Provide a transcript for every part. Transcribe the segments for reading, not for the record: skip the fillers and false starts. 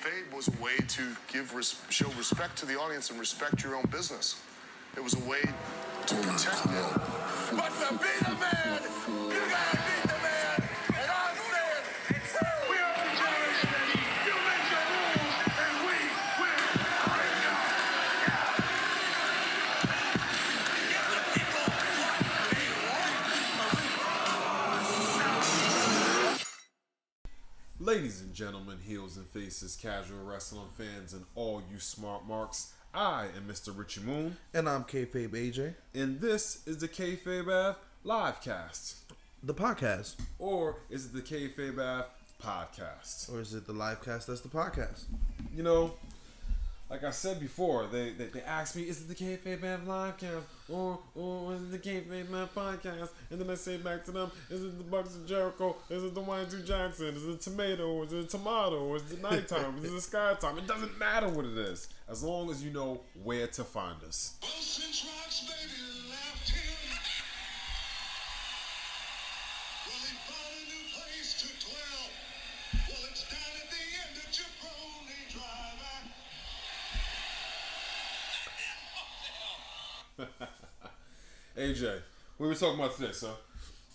kayfabe was a way to show respect to the audience and respect your own business. It was a way to protect it. But to be the man, you gotta beat the man. And I'm saying, we are the generation that you make your rules and we will break them. Give the people what they want. Ladies and gentlemen, heels and faces, casual wrestling fans, and all you smart marks, I am Mr. Richie Moon. And I'm Kayfabe AJ. And this is the Kayfabe Livecast. The podcast. Or is it the Kayfabe Podcast? Or is it the livecast that's the podcast? You know, like I said before, they asked me, is it the Kayfabe Livecast? Or is it the Kayfabe Podcast? And then I say back to them, is it the Bucks of Jericho? Is it the Y2 Jackson? Is it tomato? Or is it tomato? Or is it nighttime? Is it sky time? It doesn't matter what it is, as long as you know where to find us. Well, since Rock's baby left him, well, he found a new place to dwell. Well, it's down at the end of Jabroni Drive. AJ, what are we talking about today, sir?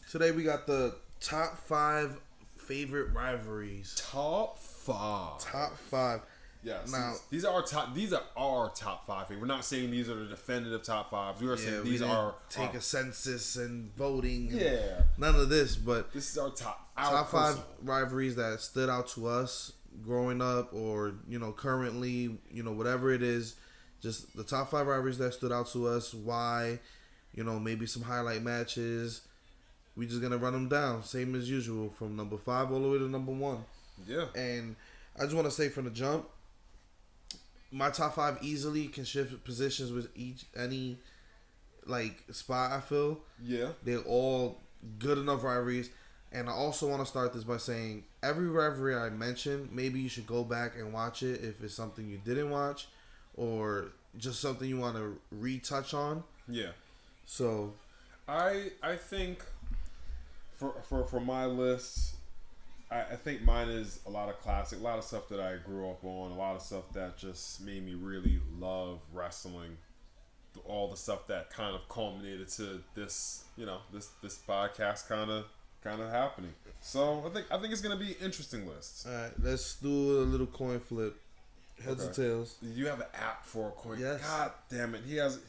Today we got the top 5 favorite rivalries. Top 5. Top 5. Yes. Now, these are our top. These are our top 5. We're not saying these are the definitive top 5s. We are saying we these didn't are take a census and voting. And yeah. none of this, but This is our top. top 5 rivalries that stood out to us growing up, or currently, whatever it is. Just the top 5 rivalries that stood out to us. Why? Maybe some highlight matches. We just gonna run them down, same as usual, from number 5 all the way to number 1. Yeah. And I just want to say from the jump, my top 5 easily can shift positions with any spot. I feel they're all good enough rivalries. And I also want to start this by saying every rivalry I mentioned, maybe you should go back and watch it if it's something you didn't watch, or just something you want to retouch on. Yeah. So, I think for my list, I think mine is a lot of classic, a lot of stuff that I grew up on, a lot of stuff that just made me really love wrestling. All the stuff that kind of culminated to this, this podcast kind of happening. So I think it's gonna be an interesting list. All right, let's do a little coin flip. Heads or tails? You have an app for a coin. Yes. God damn it, he has.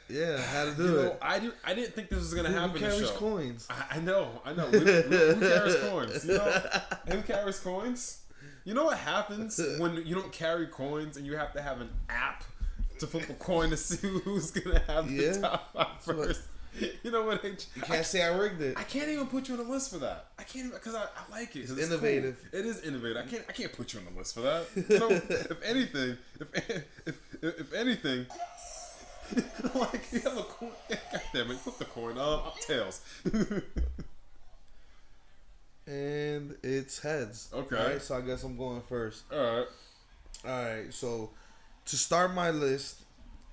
Yeah, how to do it. I didn't think this was gonna happen. Who carries this show. coins? I know. Who carries coins? Who carries coins? You know what happens when you don't carry coins and you have to have an app to flip a coin to see who's gonna have the top 5 first. You know what? You can't say I rigged it. I can't even put you on the list for that. I can't even because I like it. It's innovative. Cool. It is innovative. I can't put you on the list for that. If anything, like you have a coin. God damn it! Flip the coin. Tails. And it's heads. Okay. All right, so I guess I'm going first. All right. So to start my list,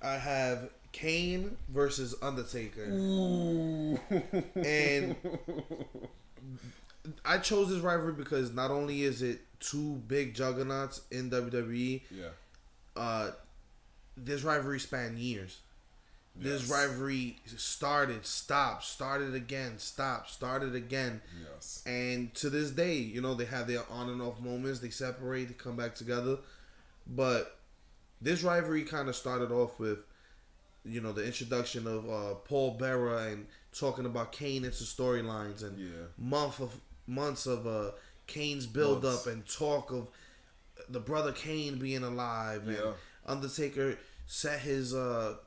I have Kane versus Undertaker. Ooh. And I chose this rivalry because not only is it 2 big juggernauts in WWE, this rivalry spanned years. This rivalry started, stopped, started again, stopped, started again. Yes. And to this day, they have their on and off moments. They separate, they come back together. But this rivalry kind of started off with, the introduction of Paul Bearer and talking about Kane into storylines and months of Kane's build up and talk of the brother Kane being alive and Undertaker set his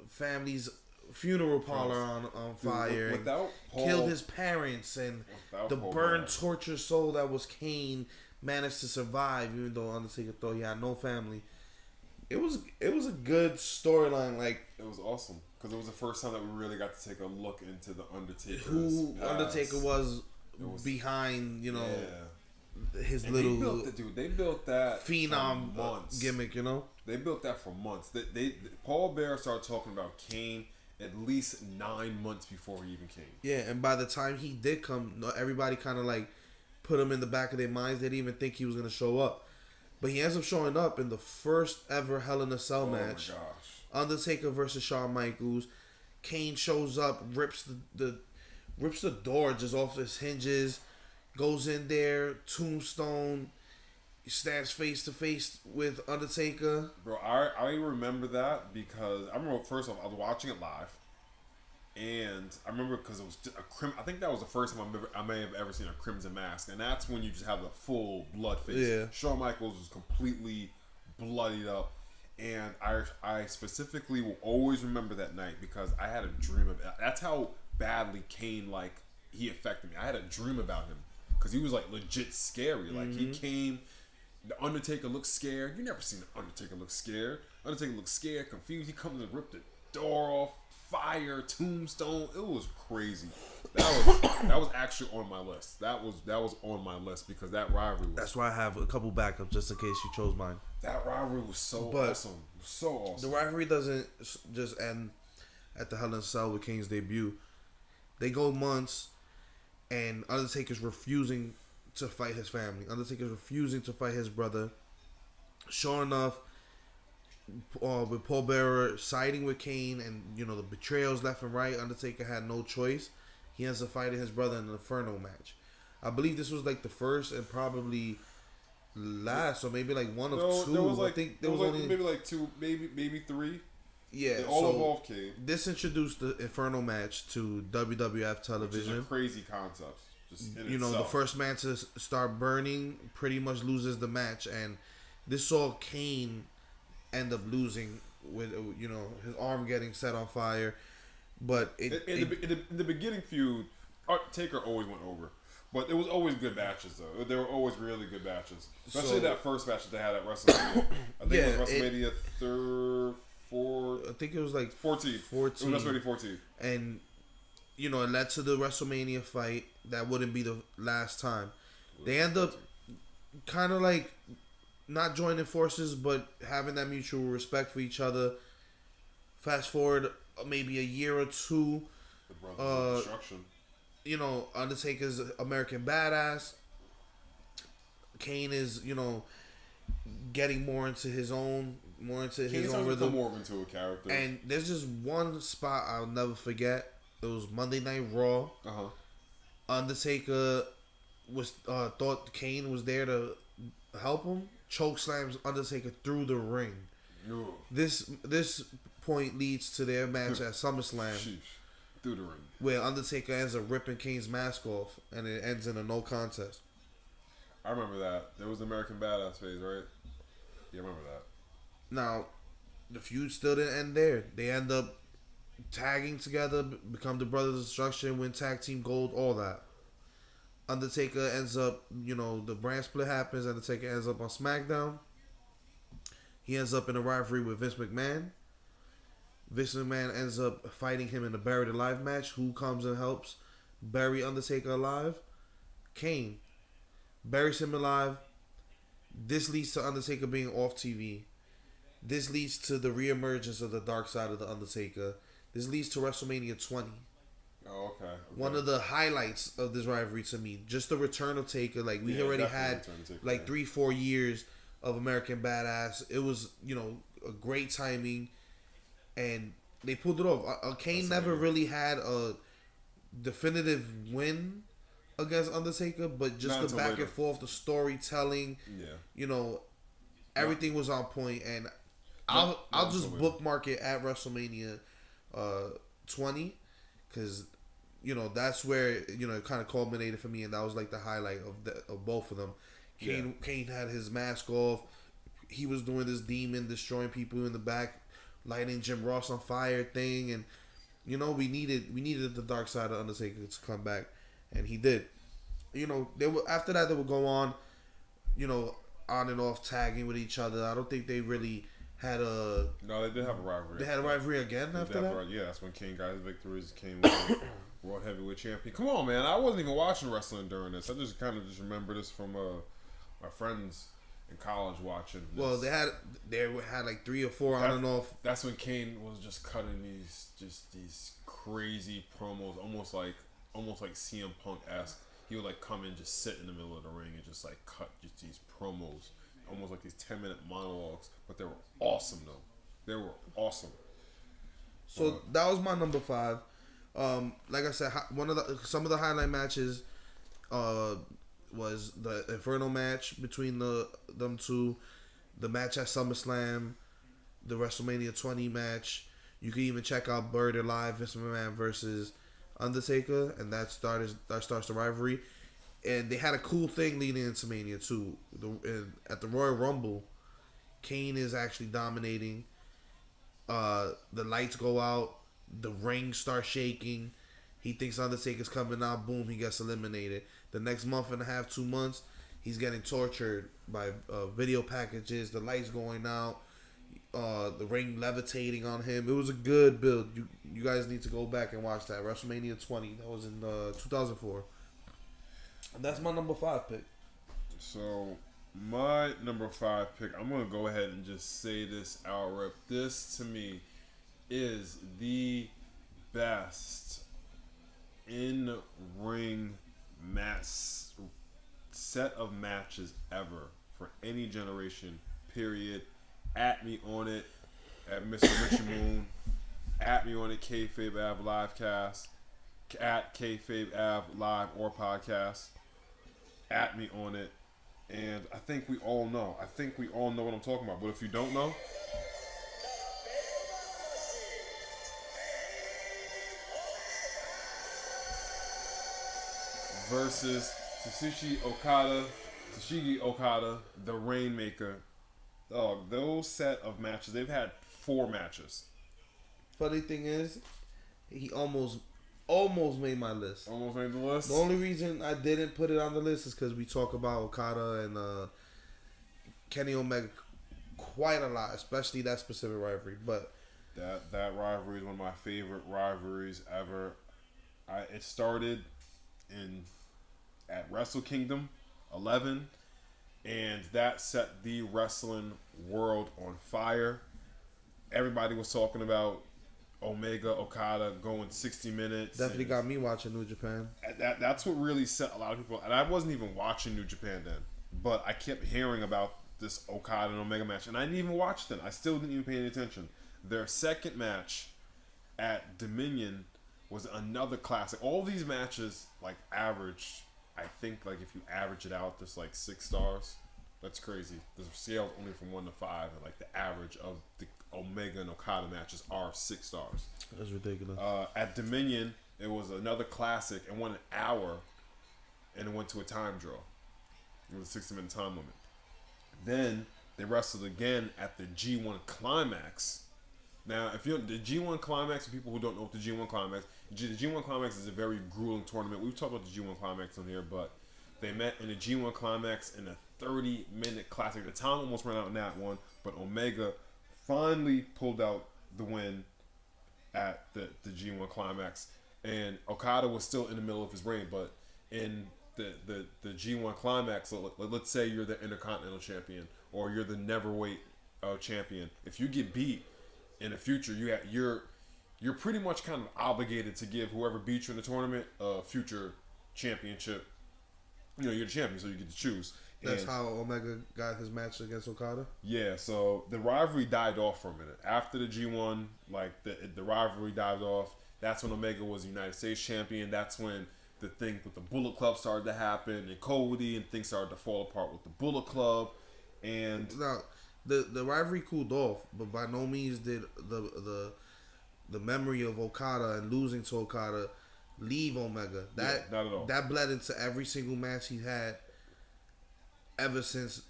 family's funeral parlor on fire and killed his parents, and the burned tortured soul that was Kane managed to survive even though Undertaker thought he had no family. It was a good storyline. It was awesome because it was the first time that we really got to take a look into the Undertaker's who past. Undertaker was behind, his and little they built that phenom for months. Gimmick, They built that for months. Paul Bearer started talking about Kane at least 9 months before he even came. Yeah, and by the time he did come, everybody kind of put him in the back of their minds. They didn't even think he was going to show up. But he ends up showing up in the first ever Hell in a Cell match. Oh my gosh. Undertaker versus Shawn Michaels. Kane shows up, rips the door just off his hinges, goes in there, tombstone, stands face to face with Undertaker. Bro, I remember that because I remember first off I was watching it live, and I remember because it was just I think that was the first time I may have ever seen a Crimson Mask, and that's when you just have the full blood face. Yeah. Shawn Michaels was completely bloodied up, and I specifically will always remember that night because I had a dream of it. That's how badly Kane he affected me. I had a dream about him because he was legit scary. Like he came. The Undertaker looked scared. You never seen the Undertaker look scared. Undertaker looked scared, confused. He comes and ripped the door off. Fire, tombstone. It was crazy. That was actually on my list. That was on my list because that rivalry was. That's why I have a couple backups just in case you chose mine. That rivalry was so awesome. So awesome. The rivalry doesn't just end at the Hell in a Cell with Kane's debut. They go months, and Undertaker's refusing to fight his family. Undertaker's refusing to fight his brother. Sure enough, with Paul Bearer siding with Kane and, the betrayals left and right, Undertaker had no choice. He ends up fighting his brother in an Inferno match. I believe this was the first and probably last, or maybe one of two. There was I think there was only maybe two, maybe three. Yeah, they all involved Kane. This introduced the Inferno match to WWF television. Which is a crazy concept. The first man to start burning pretty much loses the match, and this saw Kane end up losing with his arm getting set on fire. But in the beginning feud, Taker always went over, but it was always good matches though. There were always really good matches, especially that first match that they had at WrestleMania. I think it was WrestleMania 4. I think it was 14. 14. It was WrestleMania 14, and it led to the WrestleMania fight. That wouldn't be the last time. They end up kind of not joining forces, but having that mutual respect for each other. Fast forward maybe a year or two. the Brothers of Destruction. Undertaker's American Badass. Kane is, getting more into his own rhythm. More into a character. And there's just one spot I'll never forget. It was Monday Night Raw. Undertaker was thought Kane was there to help him. Choke slams Undertaker through the ring. Ooh. This point leads to their match at SummerSlam. Sheesh. Through the ring. Where Undertaker ends up ripping Kane's mask off, and it ends in a no contest. I remember that. There was the American Badass phase, right? Yeah, I remember that. Now, the feud still didn't end there. They end up tagging together, become the Brothers of Destruction, win tag team gold, all that. Undertaker ends up, the brand split happens. Undertaker ends up on SmackDown. He ends up in a rivalry with Vince McMahon. Vince McMahon ends up fighting him in a Buried Alive match. Who comes and helps bury Undertaker alive? Kane. Buries him alive. This leads to Undertaker being off TV. This leads to the reemergence of the dark side of the Undertaker. This leads to WrestleMania 20. Oh, okay. One of the highlights of this rivalry to me, just the return of Taker. We already had 3-4 years of American Badass. It was, a great timing, and they pulled it off. Kane never really had a definitive win against Undertaker, but just the back and forth, the storytelling, everything was on point, and I'll just bookmark it at WrestleMania 20, because that's where it kind of culminated for me, and that was the highlight of both of them. Kane had his mask off. He was doing this demon destroying people in the back, lighting Jim Ross on fire thing, and we needed the dark side of Undertaker to come back, and he did. After that they would go on, on and off tagging with each other. I don't think they really had a. No, they did have a rivalry. They had a rivalry again after that. Yeah, that's when Kane got his victories. Kane was World Heavyweight Champion. Come on, man! I wasn't even watching wrestling during this. I just remember this from my friends in college watching this. Well, they had 3 or 4 on and off. That's when Kane was just cutting these crazy promos, almost like CM Punk-esque. He would come and just sit in the middle of the ring and just cut just these promos almost like these 10-minute monologues, but they were awesome though. They were awesome. So that was my number 5. Like I said, some of the highlight matches was the Inferno match between them two, the match at SummerSlam, the WrestleMania 20 match. You can even check out Buried Alive, Vince McMahon versus Undertaker, and that starts the rivalry. And they had a cool thing leading into Mania too. At the Royal Rumble, Kane is actually dominating. The lights go out, the ring starts shaking. He thinks Undertaker's coming out. Boom, he gets eliminated. The next month and a half, 2 months, he's getting tortured by video packages. The lights going out. The ring levitating on him. It was a good build. You guys need to go back and watch that. WrestleMania 20. That was in 2004. And that's my number 5 pick. So my number 5 pick, I'm gonna go ahead and just say this outright. This to me is the best in-ring match set of matches ever for any generation. Period. At me on it, at Mr. Richie Moon. At me on it, Kayfabe Ave Livecast. At Kayfabe Ave Live or Podcast. At me on it. And I think we all know. I think we all know what I'm talking about. But if you don't know, versus Tsushigi Okada, the Rainmaker. Oh, those set of matches, they've had 4 matches. Funny thing is, he almost made my list. Almost made the list? The only reason I didn't put it on the list is because we talk about Okada and Kenny Omega quite a lot, especially that specific rivalry. But that rivalry is one of my favorite rivalries ever. It started at Wrestle Kingdom 11, and that set the wrestling world on fire. Everybody was talking about Omega, Okada going 60 minutes. Definitely got me watching New Japan. That's what really set a lot of people. And I wasn't even watching New Japan then, but I kept hearing about this Okada and Omega match, and I didn't even watch them. I still didn't even pay any attention. Their second match at Dominion was another classic. All these matches like average. I think like if you average it out, there's like 6 stars. That's crazy. The scale's only from 1 to 5, and like the average of the Omega and Okada matches are 6 stars. That's ridiculous. At Dominion, it was another classic and went an hour, and it went to a time draw. It was a 60-minute time limit. Then they wrestled again at the G1 Climax. Now, if you're the G1 Climax, for people who don't know what the G1 Climax, the G1 Climax is a very grueling tournament. We've talked about the G1 Climax on here, but they met in the G1 Climax in a 30-minute classic. The time almost ran out in that one, but Omega finally pulled out the win at the G1 Climax, and Okada was still in the middle of his reign. But in the G1 Climax, let's say you're the Intercontinental Champion or you're the Neverweight champion. If you get beat in the future, you're pretty much kind of obligated to give whoever beat you in the tournament a future championship. You know, you're the champion, so you get to choose. That's how Omega got his match against Okada? Yeah, so the rivalry died off for a minute. After the G1, like, the rivalry died off. That's when Omega was the United States champion. That's when the thing with the Bullet Club started to happen, and Cody, and things started to fall apart with the Bullet Club. And now, the rivalry cooled off, but by no means did the memory of Okada and losing to Okada leave Omega. That not at all. That bled into every single match he had ever since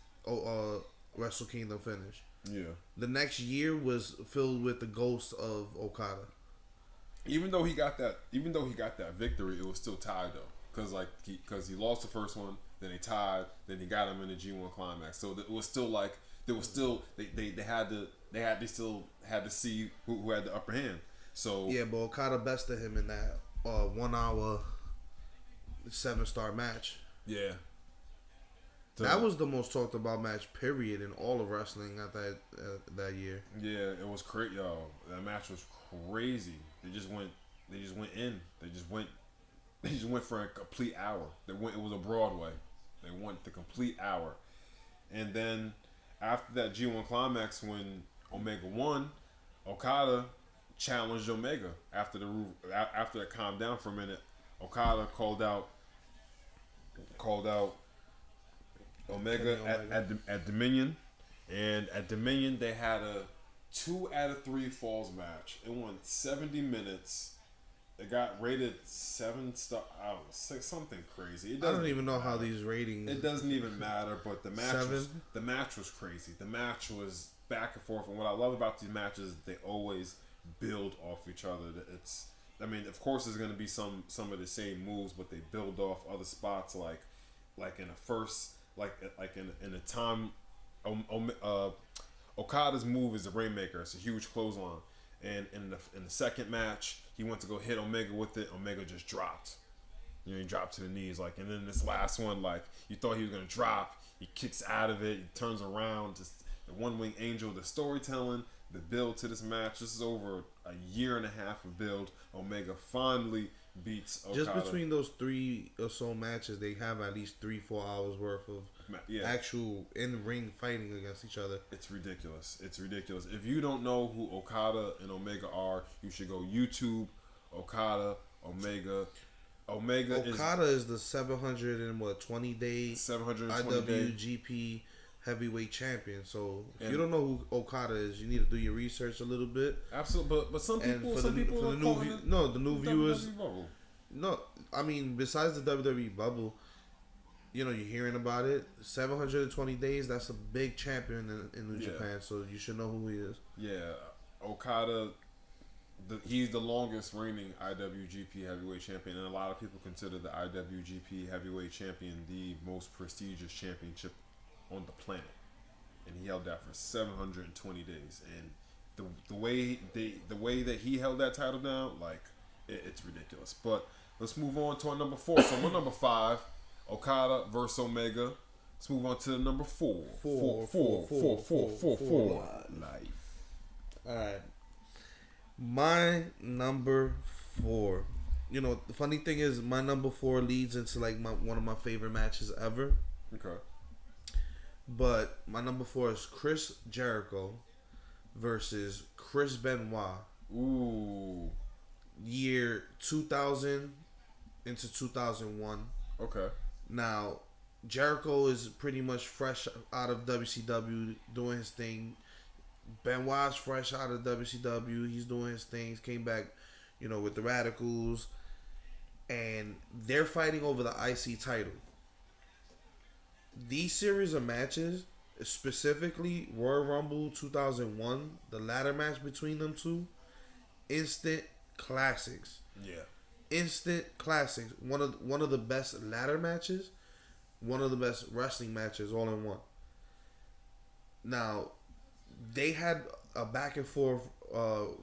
Wrestle Kingdom finished. Yeah. The next year was filled with the ghost of Okada. Even though he got that victory, it was still tied though, because he lost the first one, then he tied, then he got him in the G1 Climax. So it was still like they still had to see who had the upper hand. So yeah, but Okada bested him in that 1 hour 7-star match. Yeah. That was the most talked about match, period, in all of wrestling at that year. Yeah, it was crazy, yo. That match was crazy. They just went in. They just went for a complete hour. It was a Broadway. They went the complete hour, and then after that G1 Climax when Omega won, Okada challenged Omega after it calmed down for a minute. Okada called out Omega at Dominion, and at Dominion they had a 2 out of 3 falls match. It went 70 minutes. It got rated 7 star. I don't know, something crazy. I don't even know how these ratings. It doesn't even matter. But the match 7? the match was crazy. The match was back and forth. And what I love about these matches is they always build off each other. I mean, of course, there's going to be some of the same moves, but they build off other spots like in a first in a time. Okada's move is the Rainmaker. It's a huge clothesline. And in the second match, he went to go hit Omega with it. Omega just dropped. He dropped to the knees. And then this last one, you thought he was gonna drop. He kicks out of it. He turns around. Just the one-wing angel. The storytelling, the build to this match. This is over a year and a half of build. Omega finally beats Okada. Just between those 3 or so matches, they have at least 3-4 hours worth of actual in-ring fighting against each other. It's ridiculous. If you don't know who Okada and Omega are, you should go YouTube Okada Omega. Okada is the 720 day IWGP heavyweight champion. So if you don't know who Okada is, you need to do your research a little bit. Absolutely, but some people, the new viewers. Bubble. No, I mean besides the WWE bubble, you're hearing about it. 720 days. That's a big champion in New Japan. So you should know who he is. Yeah, Okada. He's the longest reigning IWGP heavyweight champion, and a lot of people consider the IWGP heavyweight champion the most prestigious championship on the planet, and he held that for 720 days. And the way that he held that title down, it's ridiculous. But let's move on to our number 4. So we're number 5, Okada versus Omega. Let's move on to number 4. Life. All right. My number 4. The funny thing is, my number 4 leads into one of my favorite matches ever. Okay. But my number 4 is Chris Jericho versus Chris Benoit. Ooh. Year 2000 into 2001. Okay. Now, Jericho is pretty much fresh out of WCW doing his thing. Benoit's fresh out of WCW. He's doing his things. Came back, with the Radicals. And they're fighting over the IC title. These series of matches, specifically Royal Rumble 2001, the ladder match between them two, instant classics. Yeah. Instant classics. One of the best ladder matches, one of the best wrestling matches all in one. Now, they had a back and forth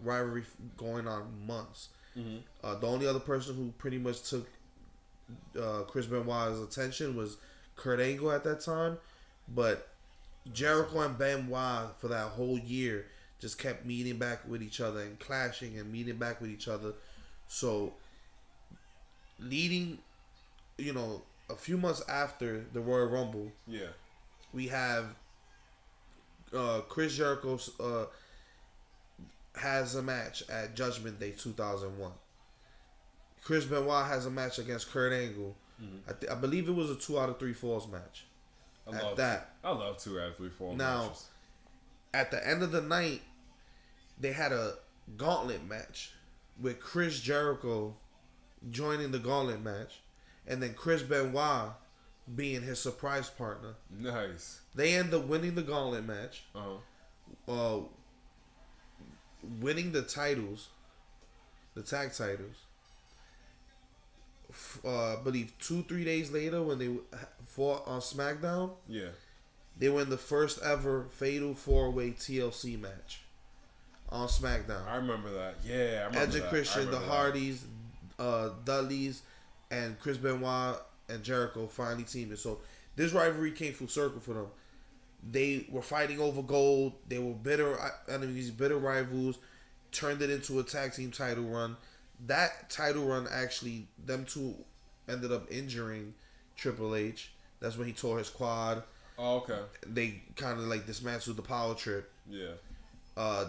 rivalry going on months. Mm-hmm. The only other person who pretty much took Chris Benoit's attention was Kurt Angle at that time, but Jericho and Benoit for that whole year just kept meeting back with each other and clashing and meeting back with each other. So, leading, a few months after the Royal Rumble, we have Chris Jericho has a match at Judgment Day 2001. Chris Benoit has a match against Kurt Angle. Mm-hmm. I believe it was a 2 out of 3 falls match. I love 2 out of 3 falls matches. At the end of the night, they had a gauntlet match with Chris Jericho joining the gauntlet match, and then Chris Benoit being his surprise partner. Nice. They end up winning the gauntlet match. Winning the titles, the tag titles. I believe 2-3 days later when they fought on SmackDown, they win the first ever Fatal 4-Way TLC match on SmackDown. I remember that. Yeah, I remember Edge and Christian, the Hardys, Dudleys, and Chris Benoit and Jericho finally teaming. So this rivalry came full circle for them. They were fighting over gold. They were bitter enemies, bitter rivals. Turned it into a tag team title run. That title run, actually, them two ended up injuring Triple H. That's when he tore his quad. Oh, okay. They kind of like dismantled the power trip. Yeah.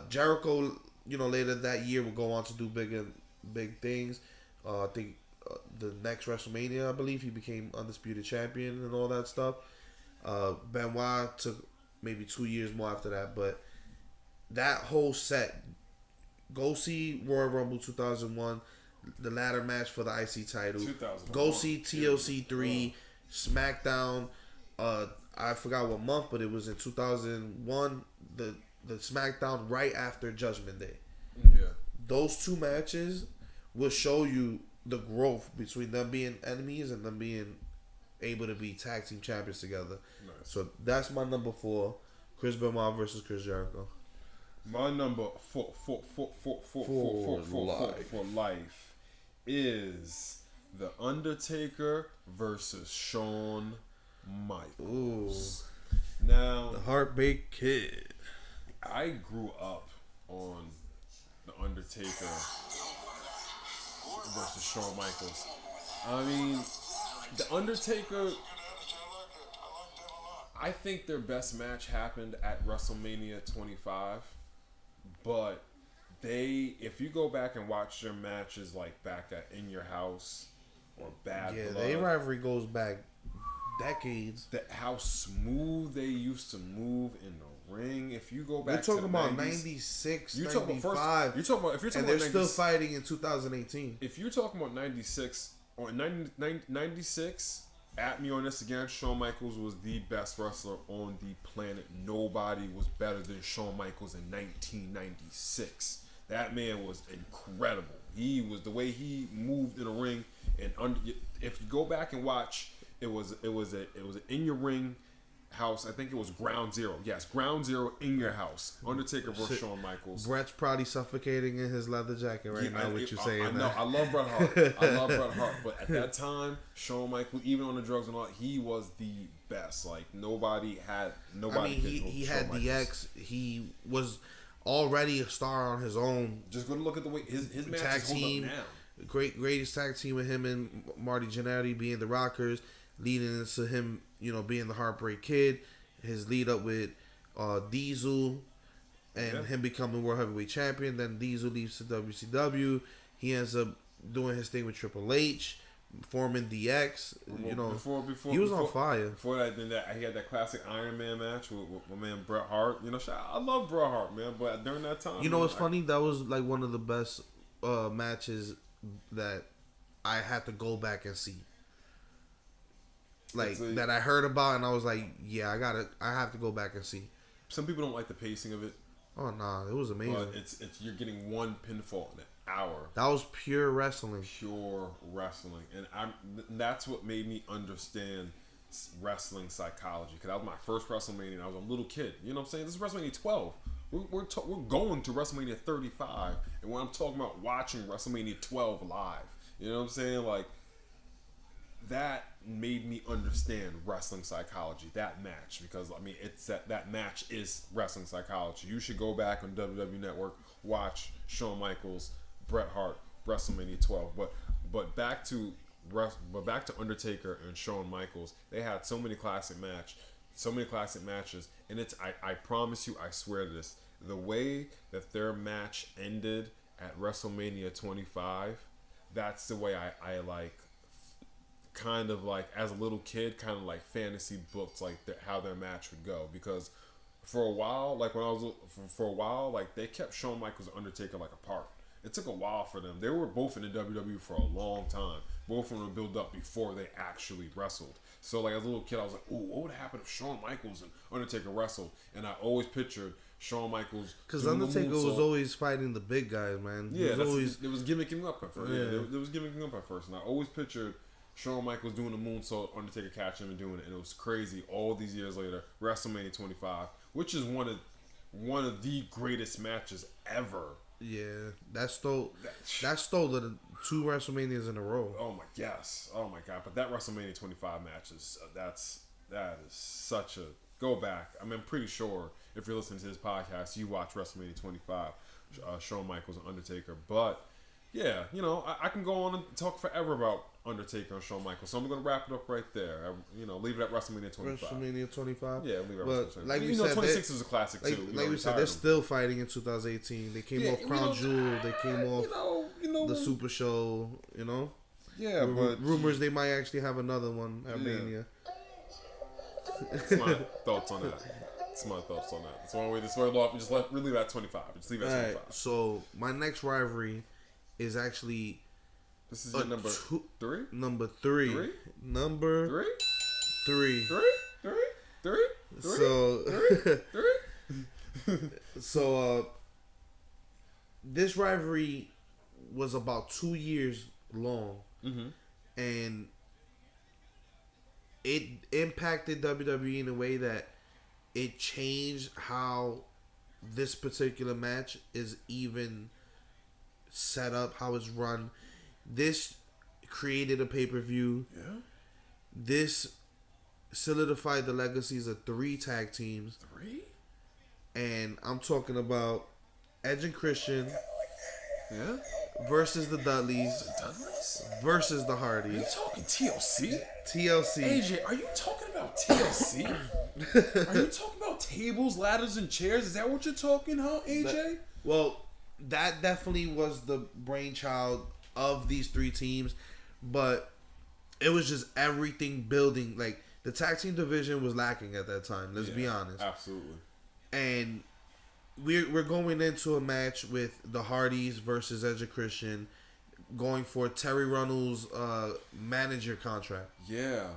Jericho, later that year would go on to do big things. I think the next WrestleMania, I believe, he became undisputed champion and all that stuff. Benoit took maybe 2 years more after that, but that whole set, go see Royal Rumble 2001, the ladder match for the IC title. 2001. Go see TLC 3, SmackDown. I forgot what month, but it was in 2001. The SmackDown right after Judgment Day. Yeah. Those two matches will show you the growth between them being enemies and them being able to be tag team champions together. Nice. So that's my number 4, Chris Benoit versus Chris Jericho. My number for life is The Undertaker versus Shawn Michaels. Ooh. Now, The Heartbreak Kid. I grew up on The Undertaker versus Shawn Michaels. I mean, The Undertaker, I think their best match happened at WrestleMania 25. But if you go back and watch their matches like back at In Your House or Bad Blood, their rivalry goes back decades. How smooth they used to move in the ring. If you go back, We're talking to about 90s, 96, you 95. You're talking about if you're talking and about they're 90, still fighting in 2018. If you're talking about 96 or 96. At me on this again, Shawn Michaels was the best wrestler on the planet. Nobody was better than Shawn Michaels in 1996. That man was incredible. He was, the way he moved in the ring, and if you go back and watch, it was an In Your Ring house. I think it was Ground Zero. Yes, Ground Zero in your house. Undertaker versus Shawn Michaels. Brett's probably suffocating in his leather jacket right now. What you saying? I know. I love Bret Hart. I love Bret Hart. But at that time, Shawn Michaels, even on the drugs and all, he was the best. Like nobody. I mean, he had DX. He was already a star on his own. Just go to look at the way his matches tag hold team. up now. Greatest tag team with him and Marty Jannetty being the Rockers, leading into him, being the Heartbreak Kid. His lead up with Diesel and him becoming World Heavyweight Champion. Then Diesel leaves to WCW. He ends up doing his thing with Triple H, forming DX. Before he was on fire. Before that, he had that classic Iron Man match with my man Bret Hart. I love Bret Hart, man. But during that time, what's funny? That was like one of the best matches that I had to go back and see. Like that I heard about, and I was like, yeah, I have to go back and see. Some people don't like the pacing of it. Oh nah, it was amazing. But it's you're getting one pinfall in an hour. That was pure wrestling. Pure wrestling, and that's what made me understand wrestling psychology. Because that was my first WrestleMania, and I was a little kid. You know what I'm saying? This is WrestleMania 12. We're going to WrestleMania 35, and when I'm talking about watching WrestleMania 12 live, you know what I'm saying? Like that made me understand wrestling psychology. That match, because I mean, it's that match is wrestling psychology. You should go back on WWE Network, watch Shawn Michaels, Bret Hart, WrestleMania 12. But back to Undertaker and Shawn Michaels. They had so many classic matches, and it's I promise you, I swear to this, the way that their match ended at WrestleMania 25, that's the way I like. Kind of like as a little kid, kind of like fantasy books, like how their match would go. Because for a while, like they kept Shawn Michaels and Undertaker like apart. It took a while for them. They were both in the WWE for a long time. Both of them were built up before they actually wrestled. So like as a little kid, I was like, ooh, what would happen if Shawn Michaels and Undertaker wrestled? And I always pictured Shawn Michaels, because Undertaker was always fighting the big guys, man. Yeah, it was gimmicking up at first. Yeah, it was gimmicking up at first, and I always pictured Shawn Michaels doing the moonsault, Undertaker catching him and doing it, and it was crazy. All these years later, WrestleMania 25, which is one of the greatest matches ever. Yeah, that stole the 2 WrestleManias in a row. Oh my god! But that WrestleMania 25 match is that is such a go back. I mean, I'm pretty sure if you're listening to this podcast, you watch WrestleMania 25, Shawn Michaels and Undertaker. But Yeah, you know, I can go on and talk forever about Undertaker and Shawn Michaels, so I'm going to wrap it up right there. Leave it at WrestleMania 25. WrestleMania 25. Yeah, leave it at But WrestleMania. like we you know, said, 26 is a classic too. Like we said, they're still fighting in 2018. They came off Crown Jewel. They came off the Super Show. You know. Yeah, but rumors they might actually have another one at Mania. That's my thoughts on that. So we just leave it at 25. Just leave it at 25. Right, so my next rivalry is actually this is your number 3. Number 3. Number 3. So this rivalry was about 2 years long, and it impacted WWE in a way that it changed how this particular match is even set up, how it's run. This created a pay-per-view. Yeah. This solidified the legacies of 3 tag teams. 3? And I'm talking about Edge and Christian. Yeah. Versus the Dudleys. Versus the Hardys. Are you talking TLC? TLC. AJ, are you talking about TLC? Are you talking about tables, ladders, and chairs? Is that what you're talking, huh, AJ? That definitely was the brainchild of these 3 teams, but it was just everything building. Like, the tag team division was lacking at that time. Let's be honest. Absolutely. And we're going into a match with the Hardys versus Edge and Christian, going for Terry Runnels' manager contract. Yeah.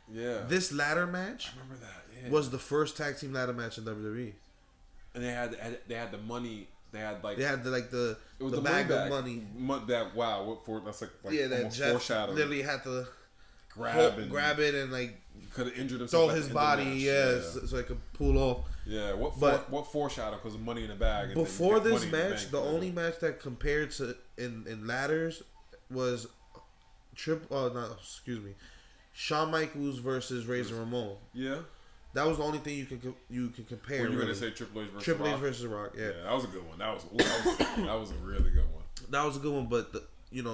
This ladder match, I remember that. Yeah. was the first tag team ladder match in WWE. And they had the money. They had the bag of money. Wow, what for? That's like that Jeff literally had to grab it and like could have injured throw himself. his body, so I could pull off. Yeah, what foreshadow? Because of Money in the Bag. Before this match, the only match that compared to in ladders was Shawn Michaels versus Razor Ramon. Yeah, that was the only thing you could compare. Were you going to say Triple H versus Rock? Yeah, that was a good one. That was a really good one. That was a good one, but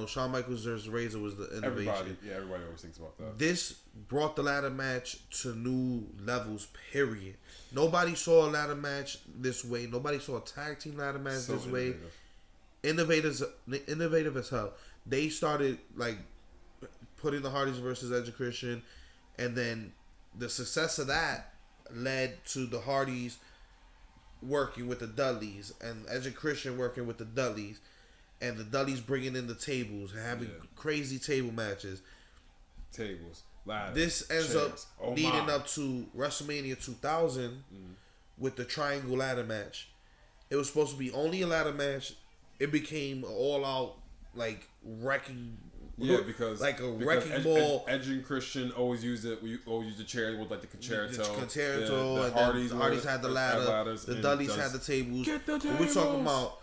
Shawn Michaels versus Razor was the innovation. Everybody always thinks about that. This brought the ladder match to new levels, period. Nobody saw a ladder match this way. Nobody saw a tag team ladder match this way. Innovative as hell. They started like putting the Hardys versus Edge and Christian, and then the success of that led to the Hardys working with the Dudleys and Edge and Christian working with the Dudleys. And the Dudleys bringing in the tables and having crazy table matches. Tables, ladders, this ends chairs. up leading up to WrestleMania 2000 with the Triangle Ladder match. It was supposed to be only a ladder match. It became all-out, like, wrecking. Yeah, because wrecking ball. Edge and Christian always use it. We always use the chair with like the concerto. The Hardys had the ladder. The Dudleys had the tables. Get the tables. And we're talking about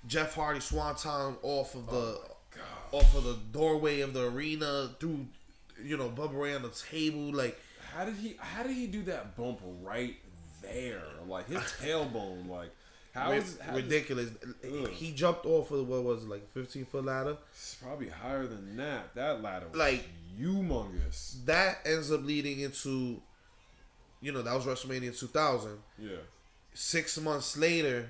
Jeff Hardy swanton off of the doorway of the arena through, Bubba Ray on the table. Like, how did he do that bump right there? Like his tailbone, like ridiculous. He jumped off of what was it, like a 15-foot ladder? It's probably higher than that. That ladder was like humongous. That ends up leading into, that was WrestleMania 2000. Yeah. 6 months later,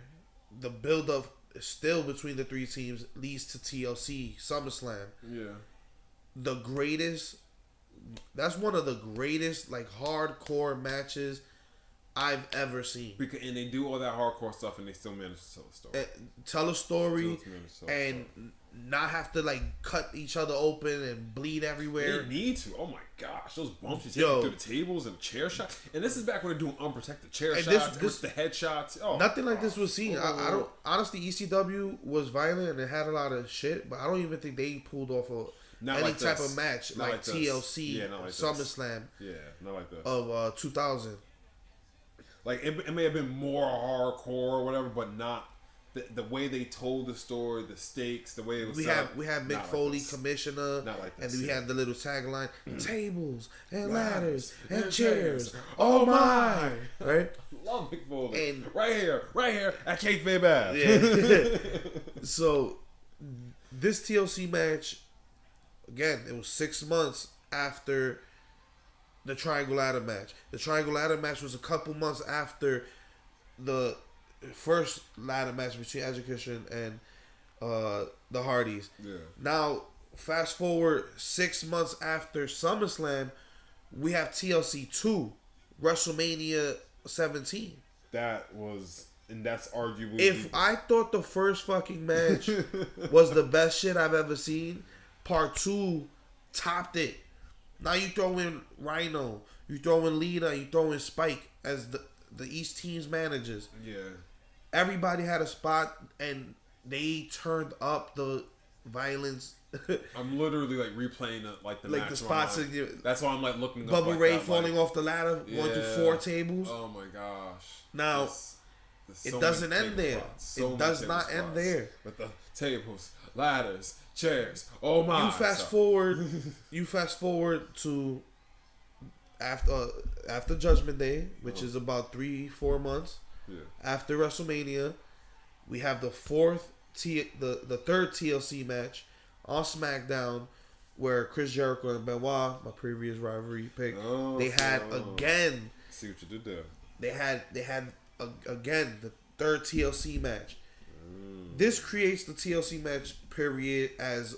the build-up still between the 3 teams leads to TLC SummerSlam. Yeah. That's one of the greatest like hardcore matches I've ever seen. And they do all that hardcore stuff and they still manage to tell a story. And not have to like cut each other open and bleed everywhere. They need to. Oh my gosh, those bumps you take through the tables and chair shots. And this is back when they're doing unprotected chair shots, the headshots. Oh, nothing like this was seen. I don't honestly. ECW was violent and it had a lot of shit, but I don't even think they pulled off any type of match like TLC, SummerSlam. Yeah, not like this of 2000. Like it may have been more hardcore or whatever, but not. The way they told the story, the stakes, the way it was we had Mick Foley, commissioner, and we had the little tagline: tables and ladders and chairs. Oh my! Right? Love Mick Foley. And right here at Kayfabe. Yeah. So this TLC match, again, it was 6 months after the Triangle Ladder match. The Triangle Ladder match was a couple months after the first ladder match between Edge and Christian and the Hardys. Yeah. Now, fast forward 6 months after SummerSlam, we have TLC 2, WrestleMania 17. That was, and that's arguably. If I thought the first fucking match was the best shit I've ever seen, part 2 topped it. Now you throw in Rhino, you throw in Lita, you throw in Spike as the East team's managers. Yeah. Everybody had a spot, and they turned up the violence. I'm literally like replaying the Like match the spots online. in your That's why I'm like looking up Bubba like Ray that, falling like, off the ladder, going through 4 tables. Oh my gosh. Now, There's it doesn't many end table there. spots. So It many does table not end spots. there. With the tables, ladders, chairs. Oh my. You fast forward to after Judgment Day, which is about 3-4 months. Yeah. After WrestleMania, we have the third TLC match on SmackDown, where Chris Jericho and Benoit, my previous rivalry pick, they had again. See what you did there. They had again the third TLC match. This creates the TLC match period as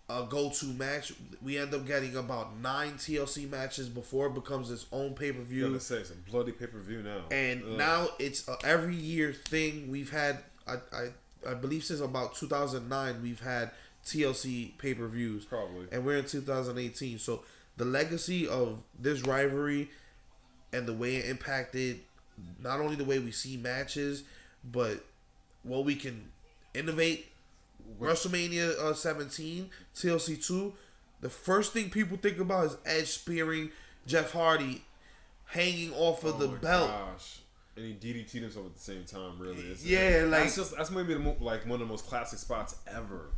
a go-to match. We end up getting about 9 TLC matches before it becomes its own pay-per-view. You gotta say it's a bloody pay-per-view now. And now it's a every year thing. We've had, I believe since about 2009, we've had TLC pay-per-views. Probably. And we're in 2018. So the legacy of this rivalry and the way it impacted not only the way we see matches, but what we can innovate. WrestleMania 17, TLC 2, the first thing people think about is Edge spearing Jeff Hardy hanging off of the belt. Gosh. And he DDT'd himself at the same time, really. Yeah, like that's maybe one of the most classic spots ever.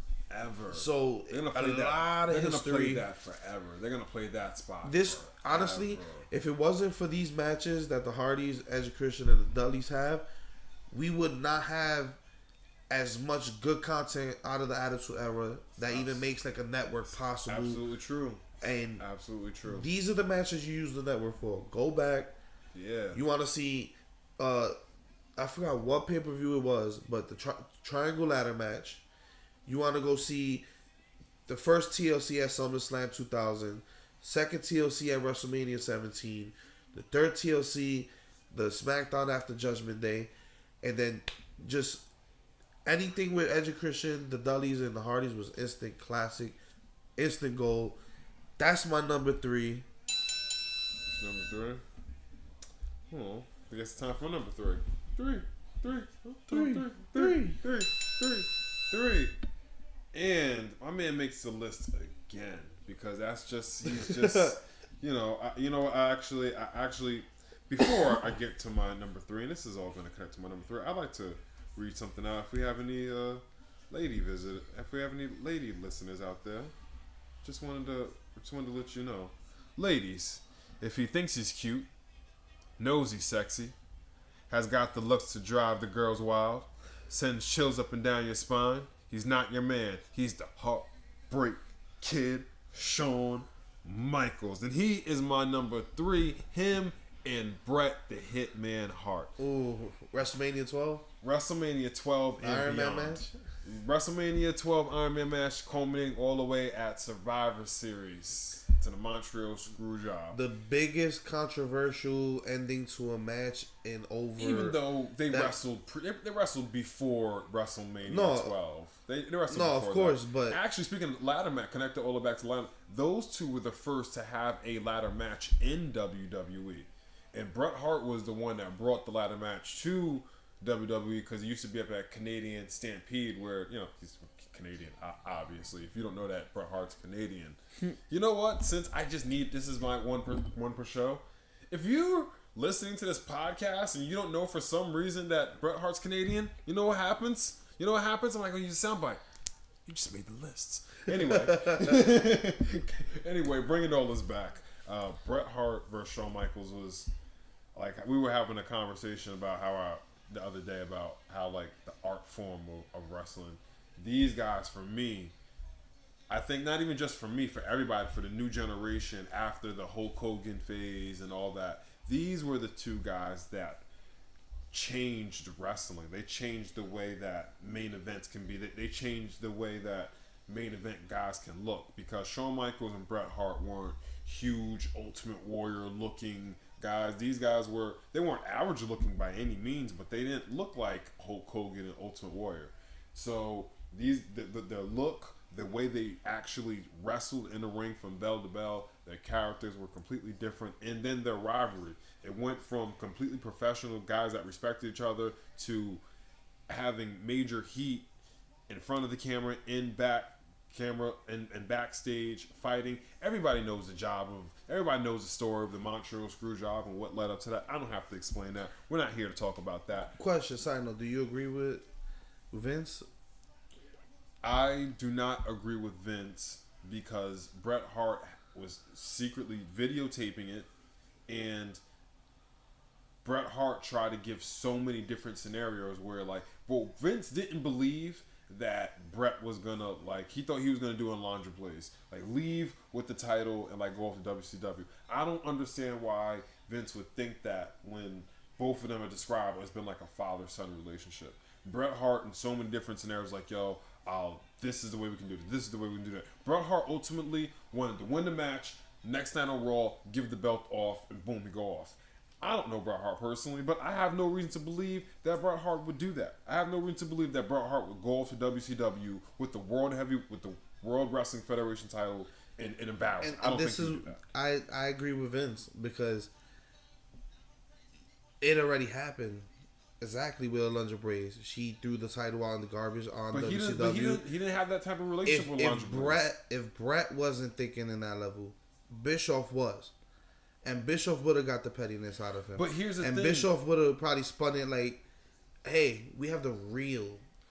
So they're gonna play a lot of They're history. gonna play that forever. They're gonna play that spot. This forever. honestly, if it wasn't for these matches that the Hardys, Edge and Christian, and the Dudleys have, we would not have as much good content out of the Attitude Era that even makes like a network possible. Absolutely true. And absolutely true. These are the matches you use the network for. Go back. Yeah. You want to see? I forgot what pay-per-view it was, but the Triangle Ladder match. You want to go see the first TLC at SummerSlam 2000, second TLC at WrestleMania 17, the third TLC, the SmackDown after Judgment Day, and then just anything with Edge and Christian, the Dudleys, and the Hardys was instant classic, instant gold. That's my number 3. Number 3. Oh, I guess it's time for number 3. 3. And my man makes the list again because he's just I actually before I get to my number 3, and this is all going to connect to my number 3. I'd like to read something out. If we have any lady listeners out there, just wanted to let you know, ladies, if he thinks he's cute, knows he's sexy, has got the looks to drive the girls wild, sends chills up and down your spine, he's not your man. He's the Heartbreak Kid, Shawn Michaels. And he is my number 3. Him and Bret the Hitman Hart. Ooh, WrestleMania 12? WrestleMania 12 and Iron beyond. Man match? WrestleMania 12 Iron Man match culminating all the way at Survivor Series to the Montreal Screwjob. The biggest controversial ending to a match in over. Even though they wrestled before WrestleMania 12. They wrestled no, before of course, that. but actually, speaking of ladder match, connect it all the way back to ladder. Those two were the first to have a ladder match in WWE, and Bret Hart was the one that brought the ladder match to WWE because he used to be up at Canadian Stampede, where he's Canadian, obviously. If you don't know that, Bret Hart's Canadian. You know what? Since I just need this is my one per show. If you're listening to this podcast and you don't know for some reason that Bret Hart's Canadian, you know what happens? I'm like, going to use a soundbite. You just made the lists. Anyway, bringing all this back. Bret Hart versus Shawn Michaels was like, we were having a conversation about how the other day about how like the art form of wrestling these guys, for me, I think not even just for me, for everybody, for the new generation after the Hulk Hogan phase and all that, these were the two guys that changed wrestling. They changed the way that main events can be. They changed the way that main event guys can look, because Shawn Michaels and Bret Hart weren't huge Ultimate Warrior looking guys. These guys they weren't average looking by any means, but they didn't look like Hulk Hogan and Ultimate Warrior. So their look, the way they actually wrestled in the ring from bell to bell, their characters were completely different. And then their rivalry, it went from completely professional guys that respected each other to having major heat in front of the camera, in back camera, and backstage fighting. Everybody knows everybody knows the story of the Montreal Screwjob and what led up to that. I don't have to explain that. We're not here to talk about that. Question, side note, do you agree with Vince? I do not agree with Vince, because Bret Hart was secretly videotaping it, and Bret Hart tried to give so many different scenarios where, like, well, Vince didn't believe that Bret was gonna, like, he thought he was gonna do a laundry place, like, leave with the title and, like, go off to WCW. I don't understand why Vince would think that when both of them are described as been like a father-son relationship. Bret Hart in so many different scenarios, like, yo, this is the way we can do it. This is the way we can do that. Bret Hart ultimately wanted to win the match, next night on Raw, give the belt off, and boom, he go off. I don't know Bret Hart personally, but I have no reason to believe that Bret Hart would do that. I have no reason to believe that Bret Hart would go off to WCW with the World Wrestling Federation title and embarrass. I don't think he would do that. I agree with Vince, because it already happened. Exactly with Alundra Blaze. She threw the title out in the garbage on WCW. He didn't have that type of relationship with Alundra Blaze. If Bret wasn't thinking in that level, Bischoff was. And Bischoff would have got the pettiness out of him. But here's the thing. And Bischoff would have probably spun it like, hey, we have the real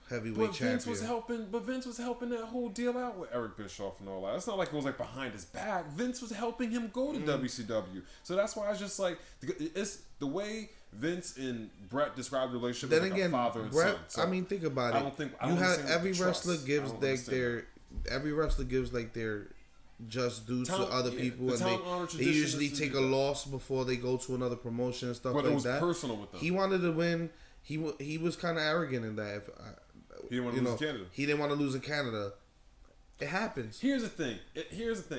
heavyweight champion. Vince was helping that whole deal out with Eric Bischoff and all that. It's not like it was like behind his back. Vince was helping him go to WCW. So that's why I was just like, it's the way Vince and Bret described the relationship then as like again, a father and Bret, son. So I mean, think about it. You have every wrestler gives like their just due to other people, and they usually take a loss before they go to another promotion and stuff like that. But it was personal with them. He wanted to win. He was kind of arrogant in that. He didn't want to lose in Canada. He didn't want to lose in Canada. It happens. Here's the thing,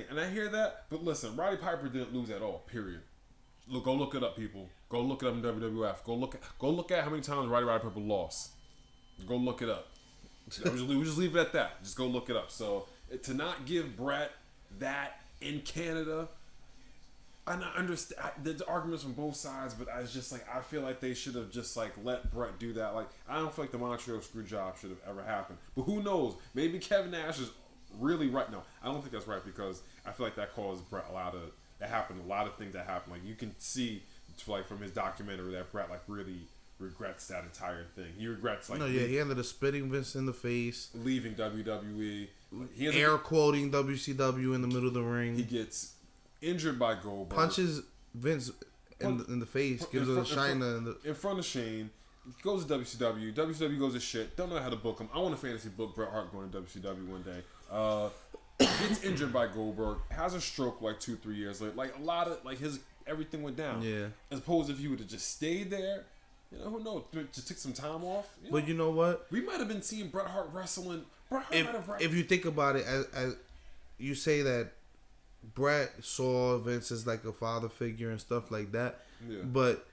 and I hear that, but listen, Roddy Piper didn't lose at all. Period. Go look it up, people. Go look it up in WWF. Go look at how many times Roddy Piper lost. Go look it up. We just leave it at that. Just go look it up. So to not give Bret that in Canada, and I understand there's arguments from both sides, but I was just like, I feel like they should have just like let Bret do that. Like, I don't feel like the Montreal Screwjob should have ever happened. But who knows? Maybe Kevin Nash is really right. No, I don't think that's right, because I feel like that caused Bret a lot of things that happened. Like, you can see, like, from his documentary, that Bret like really regrets that entire thing. He regrets, like, he ended up spitting Vince in the face, leaving WWE. Air quoting WCW in the middle of the ring. He gets injured by Goldberg. Punches Vince in the face. Gives him a shiner in front of Shane. Goes to WCW. WCW goes to shit. Don't know how to book him. I want a fantasy book Bret Hart going to WCW one day. Gets injured by Goldberg. Has a stroke like 2-3 years later. Like, a lot of everything went down. Yeah. As opposed to if he would have just stayed there. Who knows? Just took some time off. But you know what? We might have been seeing Bret Hart wrestling. If you think about it, as you say that Bret saw Vince as like a father figure and stuff like that, but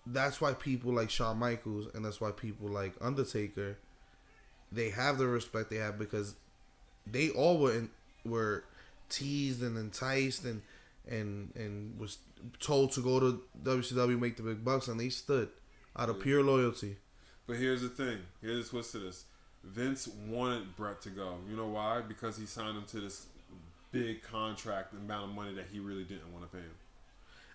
that's why people like Shawn Michaels and that's why people like Undertaker, they have the respect they have, because they all were teased and enticed and was told to go to WCW, make the big bucks, and they stood out of pure loyalty. But here's the thing. Here's the twist to this. Vince wanted Bret to go. You know why? Because he signed him to this big contract, the amount of money that he really didn't want to pay him.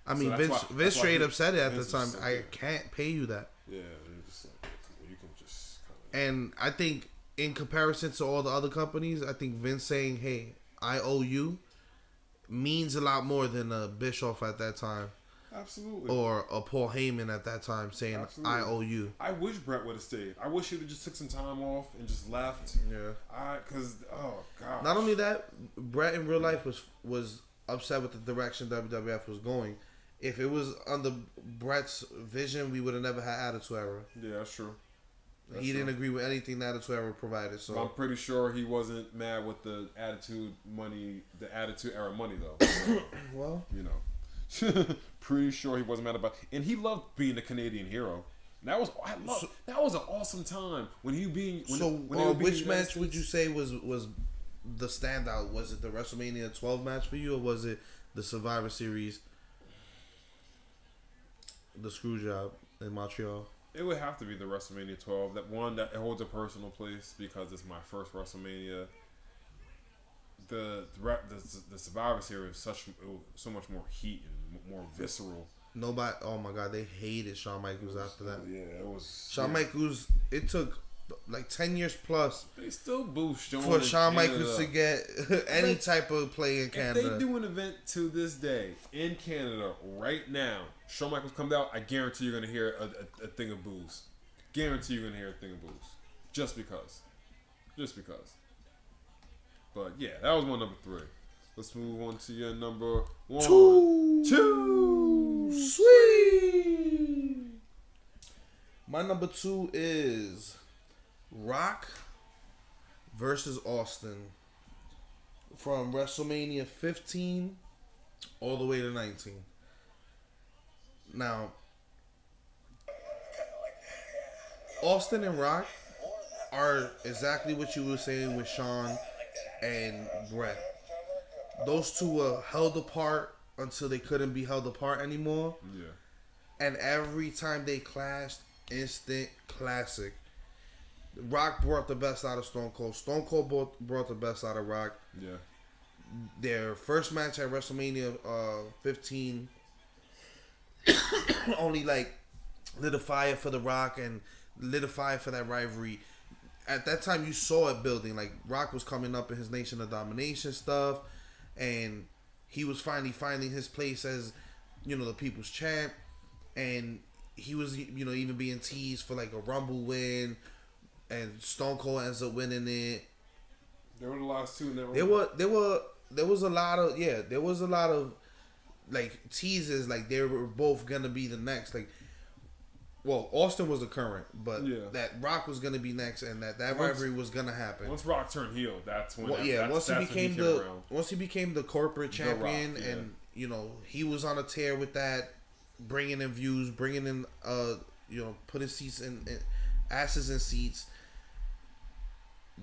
I mean, Vince straight up said it at the time. I can't pay you that. Yeah, just like, you can just. And I think in comparison to all the other companies, I think Vince saying, "Hey, I owe you," means a lot more than Bischoff at that time. Absolutely. Or a Paul Heyman at that time saying, Absolutely. I owe you. I wish Brett would have stayed. I wish he would have just took some time off and just left. Yeah. Because, oh, God. Not only that, Brett in real life was upset with the direction WWF was going. If it was under Brett's vision, we would have never had Attitude Era. Yeah, that's true. He didn't agree with anything the Attitude Era provided. So I'm pretty sure he wasn't mad with the Attitude Era money, though. well, you know. Pretty sure he wasn't mad about it. And he loved being the Canadian hero. That was an awesome time when he being. Which match would you say was the standout? Was it the WrestleMania 12 match for you, or was it the Survivor Series, the screw job in Montreal? It would have to be the WrestleMania 12. That one that holds a personal place because it's my first WrestleMania. The Survivor Series was so much more heat and more visceral. Nobody. Oh my God, they hated Shawn Michaels after that. Yeah, it was. Shawn Michaels. It took like 10 years plus. They still boost for Shawn Michaels to get any type of play in Canada. If they do an event to this day in Canada right now, Shawn Michaels comes out, I guarantee you're gonna hear a thing of boos. Guarantee you're gonna hear a thing of boos, just because. But yeah, that was my number 3. Let's move on to your number 1. Two. Sweet. My number 2 is Rock versus Austin from WrestleMania 15 all the way to 19. Now, Austin and Rock are exactly what you were saying with Shawn and Brett. Those two were held apart until they couldn't be held apart anymore. Yeah. And every time they clashed, instant classic. Rock brought the best out of Stone Cold. Stone Cold brought the best out of Rock. Yeah. Their first match at WrestleMania 15 only like lit a fire for the Rock and lit a fire for that rivalry. At that time, you saw it building. Like, Rock was coming up in his Nation of Domination stuff, and he was finally finding his place as, you know, the people's champ. And he was, you know, even being teased for like a Rumble win, and Stone Cold ends up winning it. There were the last two in that There was a lot of like teases, like they were both gonna be the next. Like, well, Austin was the current, but that Rock was gonna be next, and that rivalry was gonna happen. Once Rock turned heel, that's when. Once he became the corporate champion, Rock, and you know he was on a tear with that, bringing in views, bringing in you know, putting seats in asses in seats.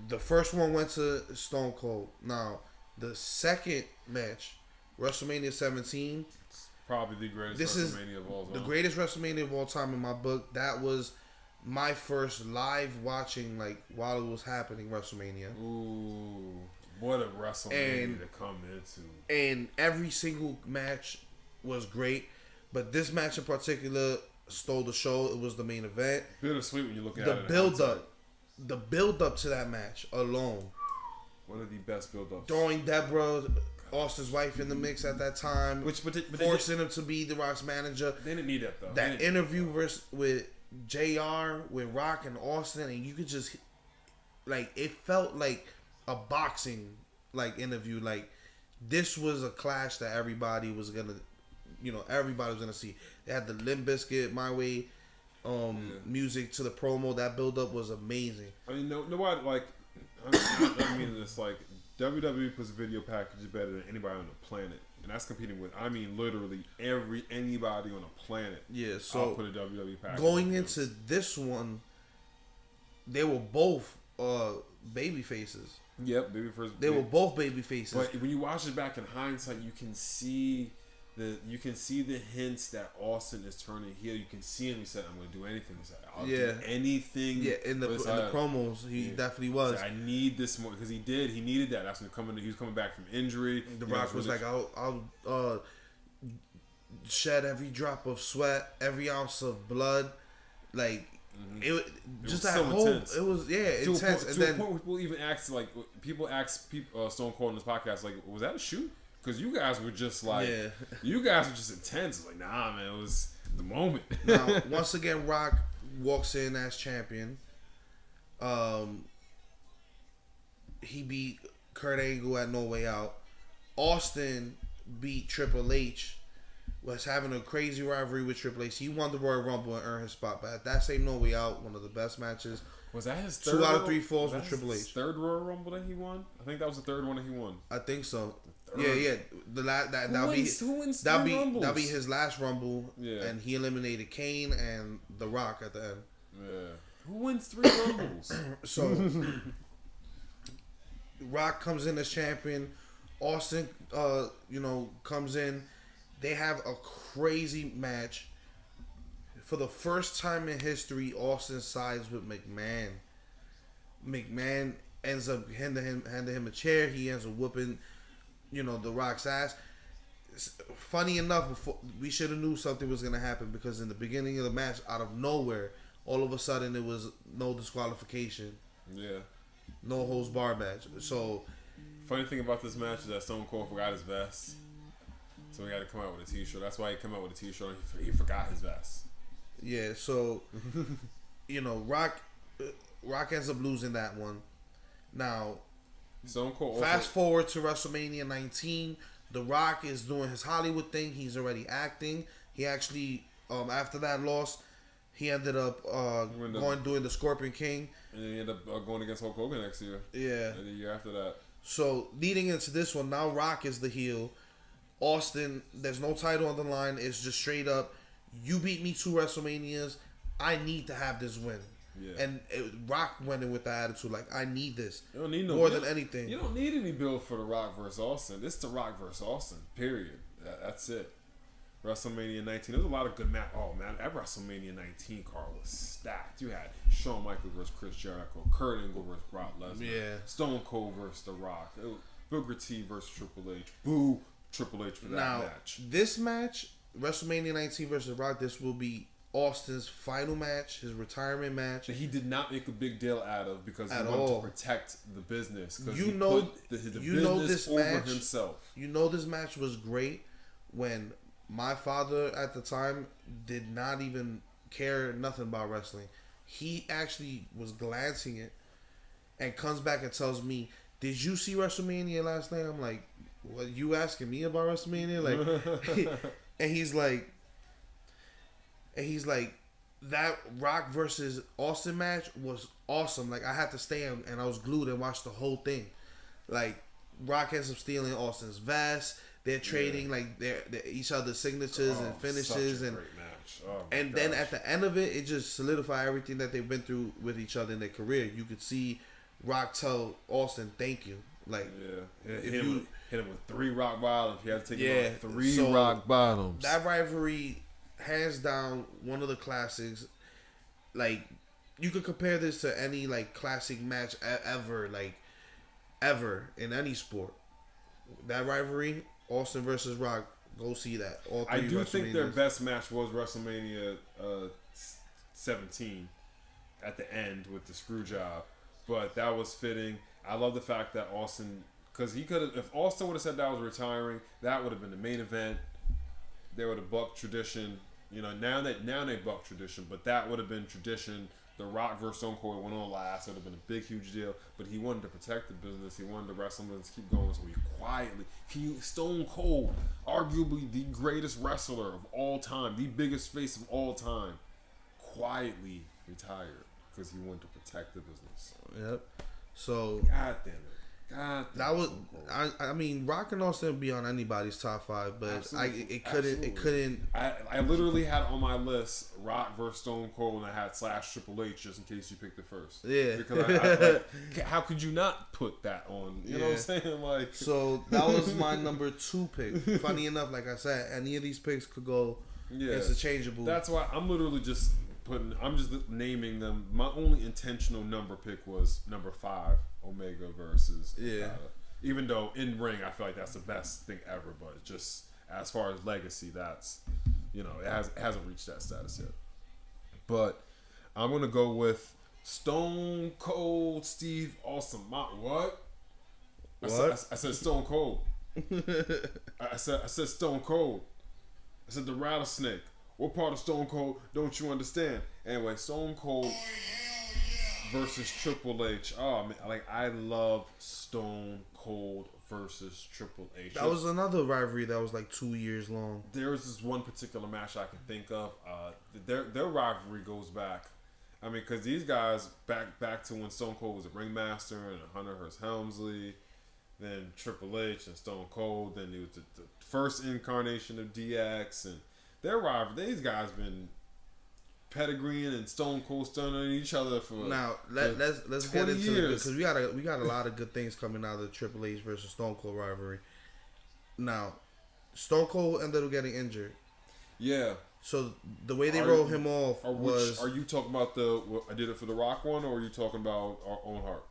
The first one went to Stone Cold. Now, the second match, WrestleMania 17. Probably the greatest WrestleMania of all time. The greatest WrestleMania of all time in my book. That was my first live watching, like, while it was happening, WrestleMania. Ooh, what a WrestleMania to come into. And every single match was great. But this match in particular stole the show. It was the main event. Bittersweet when you look at it. The build up to that match alone. One of the best build ups. Throwing Deborah, Austin's wife, in the mix at that time. Forcing him to be The Rock's manager. They didn't need that though. That interview with JR, with Rock and Austin, and you could just, like, it felt like a boxing, like, interview. Like, this was a clash that everybody was gonna see. They had the Limp Bizkit, My Way music to the promo. That build up was amazing. I mean, nobody, like, I mean this, like, WWE puts video packages better than anybody on the planet, and that's competing with, I mean, literally anybody on the planet. Yeah, so I'll put a WWE package. Going into this one, they were both baby faces. Yep, baby faces. They were both baby faces. But when you watch it back in hindsight, you can see the hints that Austin is turning heel. You can see him. He said, "I'm going to do anything." He said, "I'll do anything." Yeah, in the promos, he definitely was. Said, I need this more because he did. He needed that. That's when he was coming back from injury. The Rock was like, "I'll shed every drop of sweat, every ounce of blood." Like, it just that whole intense. It was intense. To a point where people even ask, like, people ask Stone Cold in this podcast, like, was that a shoot? because you guys were just like, Yeah. you guys were just intense. Like, nah, man, it was the moment. Now, once again, Rock walks in as champion. He beat Kurt Angle at No Way Out. Austin beat Triple H. Was having a crazy rivalry with Triple H. He won the Royal Rumble and earned his spot. But at that same No Way Out, one of the best matches. Was that his third? 2 out of 3 falls with Triple H. Third Royal Rumble that he won? I think that was the third one that he won. I think so. Third. Yeah. That'll be his last Rumble. Yeah. And he eliminated Kane and The Rock at the end. Yeah. Who wins 3 Rumbles? So Rock comes in as champion. Austin, comes in. They have a crazy match. For the first time in history, Austin sides with McMahon. McMahon ends up handing him a chair. He ends up whooping, The Rock's ass. Funny enough, we should have knew something was gonna happen because in the beginning of the match, out of nowhere, all of a sudden it was no disqualification. Yeah. No holds barred match. So funny thing about this match is that Stone Cold forgot his vest, so he had to come out with a T-shirt. That's why he came out with a T-shirt. He forgot his vest. Yeah, so Rock ends up losing that one. Now, Stone Cold. Fast forward to WrestleMania 19. The Rock is doing his Hollywood thing. He's already acting. He actually, after that loss, he ended up doing the Scorpion King. And then he ended up going against Hulk Hogan next year. Yeah. And the year after that. So, leading into this one, now Rock is the heel. Austin, there's no title on the line. It's just straight up, you beat me 2 WrestleManias. I need to have this win. Yeah. And Rock went in with the attitude like, I need this. You don't need no more build. than anything. You don't need any build for The Rock versus Austin. It's The Rock versus Austin. Period. That's it. WrestleMania 19. There's a lot of good matches. Oh man, that WrestleMania 19 card was stacked. You had Shawn Michaels versus Chris Jericho, Kurt Angle versus Brock Lesnar, yeah, Stone Cold versus The Rock, Booker T versus Triple H. Boo Triple H for that match. This match, WrestleMania 19 versus Rock, this will be Austin's final match, his retirement match. That he did not make a big deal out of because he wanted to protect the business. Because he put the business over himself. You know this match was great when my father at the time did not even care nothing about wrestling. He actually was glancing it and comes back and tells me, "Did you see WrestleMania last night?" I'm like, "What, you asking me about WrestleMania?" Like, and he's like, that Rock versus Austin match was awesome. Like, I had to stay and I was glued and watched the whole thing. Like, Rock ends up stealing Austin's vest. They're trading like they're each other's signatures and finishes, and then at the end of it, it just solidified everything that they've been through with each other in their career. You could see Rock tell Austin, "Thank you." Like, hit him with 3 rock bottoms. You have to take him out 3 rock bottoms. That rivalry, hands down, one of the classics. Like, you could compare this to any like classic match ever in any sport. That rivalry. Austin versus Rock, go see that. All 3 I do think their best match was WrestleMania 17 at the end with the screw job, but that was fitting. I love the fact that Austin, because he could have, if Austin would have said that was retiring, that would have been the main event. They would have bucked tradition. Now they buck tradition, but that would have been tradition. The Rock versus Stone Cold went on last. It would have been a big, huge deal. But he wanted to protect the business. He wanted the wrestling to keep going. So Stone Cold, arguably the greatest wrestler of all time, the biggest face of all time, quietly retired because he wanted to protect the business. Yep. So God damn it. That was, I mean, Rock and Austin would be on anybody's top 5, but it couldn't. I literally had on my list Rock versus Stone Cold, and I had / Triple H just in case you picked it first. Yeah. Because how could you not put that on? You know what I'm saying? Like, so that was my number 2 pick. Funny enough, like I said, any of these picks could go interchangeable. That's why I'm literally just naming them. My only intentional number pick was number 5. Omega versus even though in ring I feel like that's the best thing ever, but just as far as legacy, that's it hasn't reached that status yet. But I'm gonna go with Stone Cold Steve Austin. What? I said Stone Cold. I said Stone Cold. I said the rattlesnake. What part of Stone Cold don't you understand? Anyway, Stone Cold versus Triple H. Oh man, like I love Stone Cold versus Triple H. That was another rivalry that was like 2 years long. There was this one particular match I can think of. Their rivalry goes back. I mean, because these guys back to when Stone Cold was a ringmaster and Hunter Hearst Helmsley, then Triple H and Stone Cold. Then it was the first incarnation of DX, and their rivalry. These guys been pedigreeing and Stone Cold stunning each other for now. Let's get into it because we got a lot of good things coming out of the Triple H versus Stone Cold rivalry. Now, Stone Cold ended up getting injured. Yeah. So the way they wrote him off was. Are you talking about the I did it for the Rock one, or are you talking about our Owen Hart?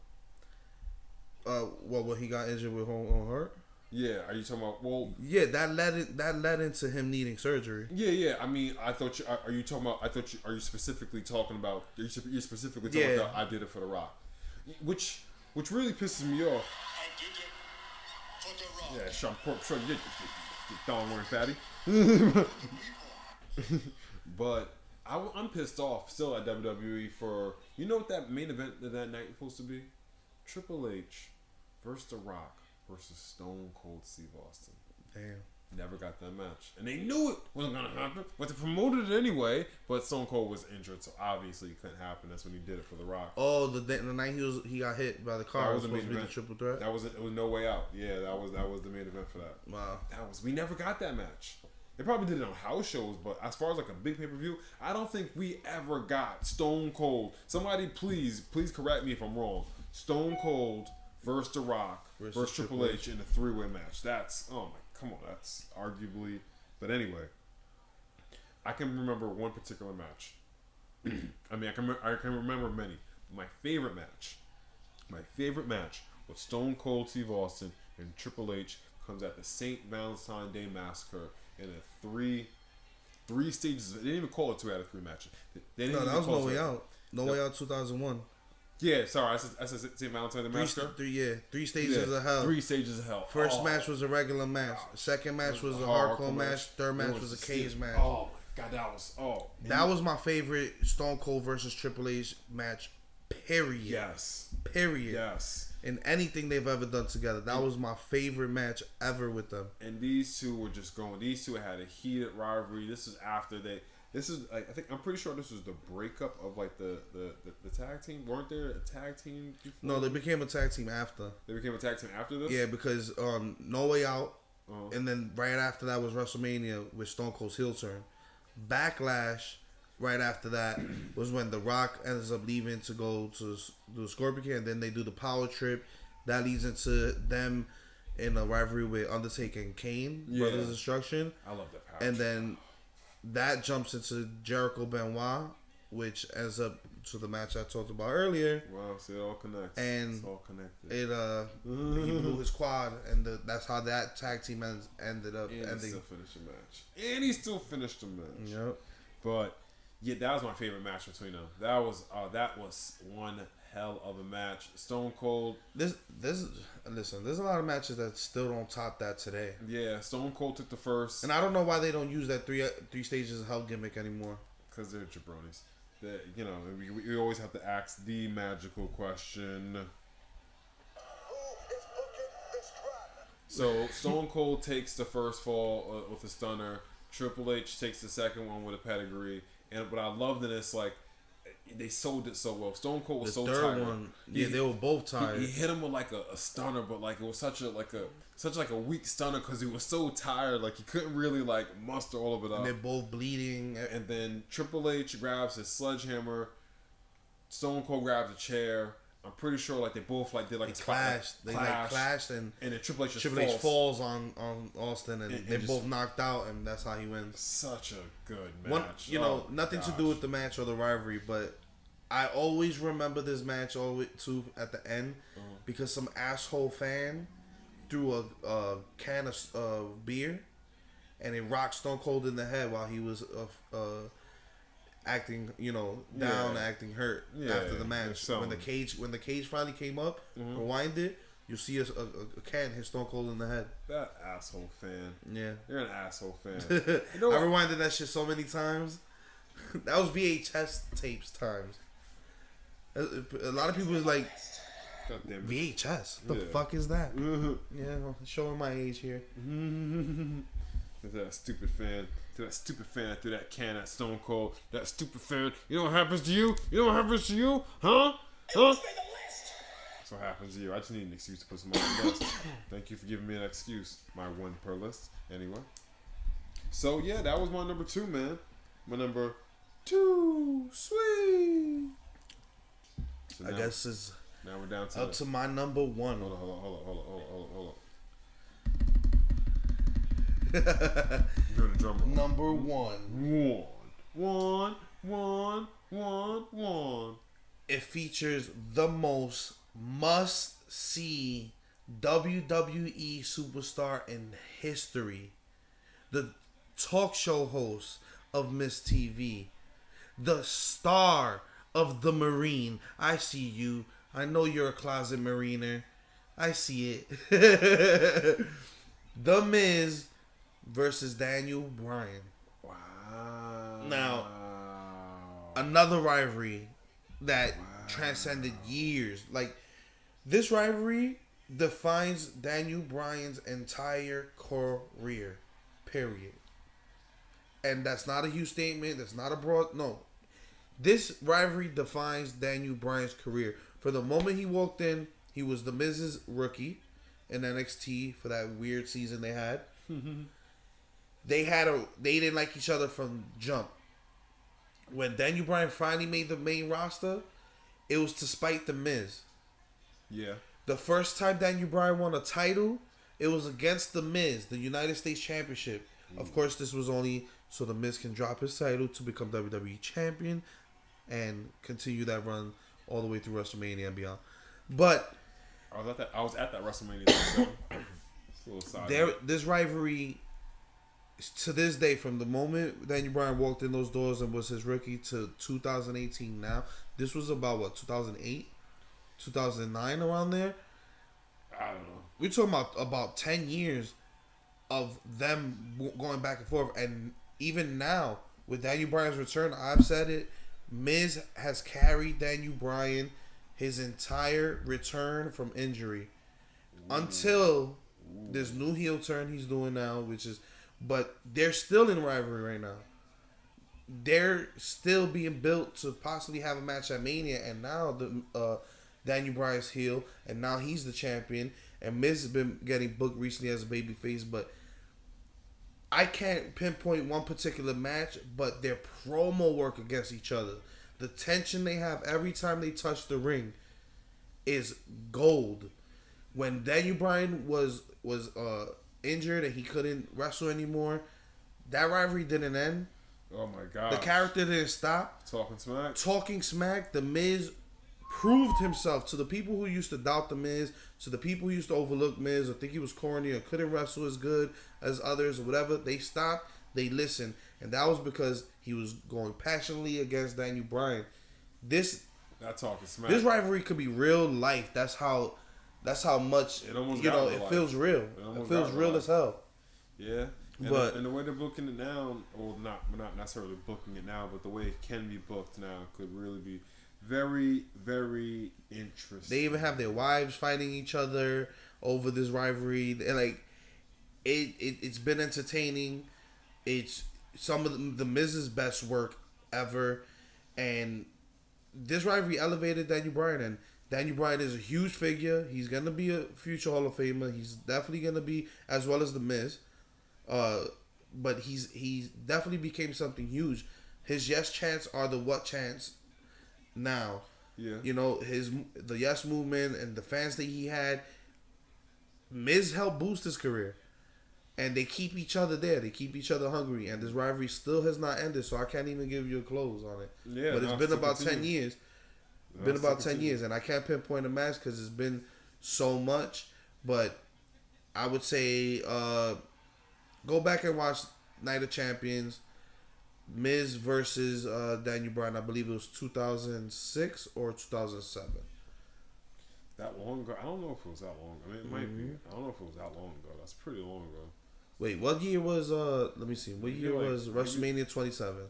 When he got injured with Owen Hart? Yeah. Are you talking about? Well, yeah, that led into him needing surgery. Yeah. I mean, I thought you. Are you talking about? Are you specifically talking about? You're specifically talking about I did it for the Rock, which really pisses me off. I did it for the Rock. Yeah, sure, you darn wearing fatty. But I'm pissed off still at WWE for, you know what that main event of that night was supposed to be? Triple H versus The Rock versus Stone Cold Steve Austin. Damn. Never got that match. And they knew it wasn't going to happen, but they promoted it anyway. But Stone Cold was injured, so obviously it couldn't happen. That's when he did it for The Rock. Oh, the night he got hit by the car. That was the supposed main to be event. the triple threat. It was No Way Out. Yeah, that was the main event for that. Wow. We never got that match. They probably did it on house shows, but as far as like a big pay-per-view, I don't think we ever got Stone Cold. Somebody please correct me if I'm wrong. Stone Cold versus The Rock versus Triple H in a three-way match. That's, oh my, come on, that's arguably. But anyway, I can remember one particular match. I mean, I can remember many. My favorite match was Stone Cold Steve Austin and Triple H comes at the St. Valentine's Day Massacre in a three stages. They didn't even call it 2 out of 3 matches. No, that was No Way Out. No Way Out 2001. Yeah, sorry, I said St. Valentine's Day Massacre. 3 stages of hell. 3 stages of hell. First match was a regular match. Second match was a hardcore match. Third match was a cage match. Oh my god, that was my favorite Stone Cold versus Triple H match. Period. Yes. Period. Yes. In anything they've ever done together, that was my favorite match ever with them. And these two were just going. These two had a heated rivalry. This is after they. This is. I'm pretty sure this was the breakup of like the tag team. Weren't there a tag team before? No, they became a tag team after. They became a tag team after this. Yeah, because No Way Out, and then right after that was WrestleMania with Stone Cold's heel turn. Backlash. Right after that was when The Rock ends up leaving to go to do the Scorpion King, and then they do the power trip. That leads into them in a rivalry with Undertaker and Kane, Brothers Destruction. I love that power And trip. then that jumps into Jericho Benoit, which ends up to the match I talked about earlier. Wow, see, it all connects. And it's all connected. He blew his quad, and that's how that tag team ended up And ending. he still finished the match. And he still finished the match. Yep. But yeah, that was my favorite match between them. That was one hell of a match. Stone Cold. Listen, there's a lot of matches that still don't top that today. Yeah, Stone Cold took the first. And I don't know why they don't use that three stages of hell gimmick anymore. Because they're jabronis. We always have to ask the magical question. So Stone Cold takes the first fall with a stunner. Triple H takes the second one with a pedigree. And what I loved in this, like, they sold it so well. Stone Cold was so tired. The third one, they were both tired. He hit him with like a stunner, but like it was such a weak stunner because he was so tired. Like he couldn't really like muster all of it up. And they're both bleeding. And then Triple H grabs his sledgehammer. Stone Cold grabs a chair. I'm pretty sure like they both like did like a clash. They clashed and then Triple H falls on Austin and they both knocked out and that's how he wins. Such a good match. Nothing to do with the match or the rivalry, but I always remember this match too at the end because some asshole fan threw a can of beer and it rocked Stone Cold in the head while he was acting, down, acting hurt after the match. When the cage finally came up, rewinded, you'll see a can hit Stone Cold in the head. That asshole fan. Yeah. You're an asshole fan. I rewinded that shit so many times. That was VHS tapes times. A lot of people was like, God damn it. VHS? What the fuck is that? Mm-hmm. Yeah, well, showing my age here. To that stupid fan. To that stupid fan that threw that can at Stone Cold. That stupid fan. You know what happens to you? You know what happens to you? Huh? Huh? That's what happens to you. I just need an excuse to put some on the list. Thank you for giving me an excuse. My one per list. Anyway. So, yeah, that was my number 2, man. My number 2. Sweet. So I guess it's now we're down to up to my number 1. Hold on. Number 1. One. It features the most must-see WWE superstar in history. The talk show host of Miss TV. The star of the Marine. I see you. I know you're a closet Mariner. I see it. The Miz versus Daniel Bryan. Wow. Now, another rivalry that transcended years. Like, this rivalry defines Daniel Bryan's entire career. Period. And that's not a huge statement. That's not a broad... No. This rivalry defines Daniel Bryan's career. For the moment he walked in, he was the Miz's rookie in NXT for that weird season they had. They didn't like each other from jump. When Daniel Bryan finally made the main roster, it was to spite the Miz. Yeah. The first time Daniel Bryan won a title, it was against the Miz, the United States Championship. Of course, this was only so the Miz can drop his title to become WWE Champion and continue that run all the way through WrestleMania and beyond. But I was at that WrestleMania. So it's a little side. This rivalry, to this day, from the moment Daniel Bryan walked in those doors and was his rookie to 2018 now, this was about, what, 2008? 2009, around there? I don't know. We're talking about 10 years of them going back and forth. And even now, with Daniel Bryan's return, I've said it, Miz has carried Daniel Bryan his entire return from injury. Until this new heel turn he's doing now, but they're still in rivalry right now. They're still being built to possibly have a match at Mania, and now Daniel Bryan's heel, and now he's the champion, and Miz has been getting booked recently as a babyface, but I can't pinpoint one particular match, but their promo work against each other, the tension they have every time they touch the ring is gold. When Daniel Bryan was injured and he couldn't wrestle anymore, that rivalry didn't end. Oh my god. The character didn't stop. Talking smack. The Miz proved himself to the people who used to doubt the Miz, to the people who used to overlook Miz or think he was corny or couldn't wrestle as good as others or whatever. They stopped. They listened. And that was because he was going passionately against Daniel Bryan. This rivalry could be real life. That's how much it feels real. It feels real as hell. Yeah. And the way they're booking it now, well, not necessarily booking it now, but the way it can be booked now could really be very, very interesting. They even have their wives fighting each other over this rivalry. And like, it's been entertaining. It's some of the Miz's best work ever, and this rivalry elevated Daniel Bryan. And Daniel Bryan is a huge figure. He's gonna be a future Hall of Famer. He's definitely gonna be, as well as the Miz. But he's definitely became something huge. His yes chants are the what chants now. Yeah. You know, the yes movement and the fans that he had. Miz helped boost his career. And they keep each other there. They keep each other hungry. And this rivalry still has not ended, so I can't even give you a close on it. Yeah, but it's been about 10 years. Been about 10 years. And I can't pinpoint a match because it's been so much. But I would say go back and watch Night of Champions. Miz versus Daniel Bryan. I believe it was 2006 or 2007. That long ago? I don't know if it was that long. I mean, it might be. I don't know if it was that long ago. That's pretty long ago. Wait, what year was let me see. What year was WrestleMania 27?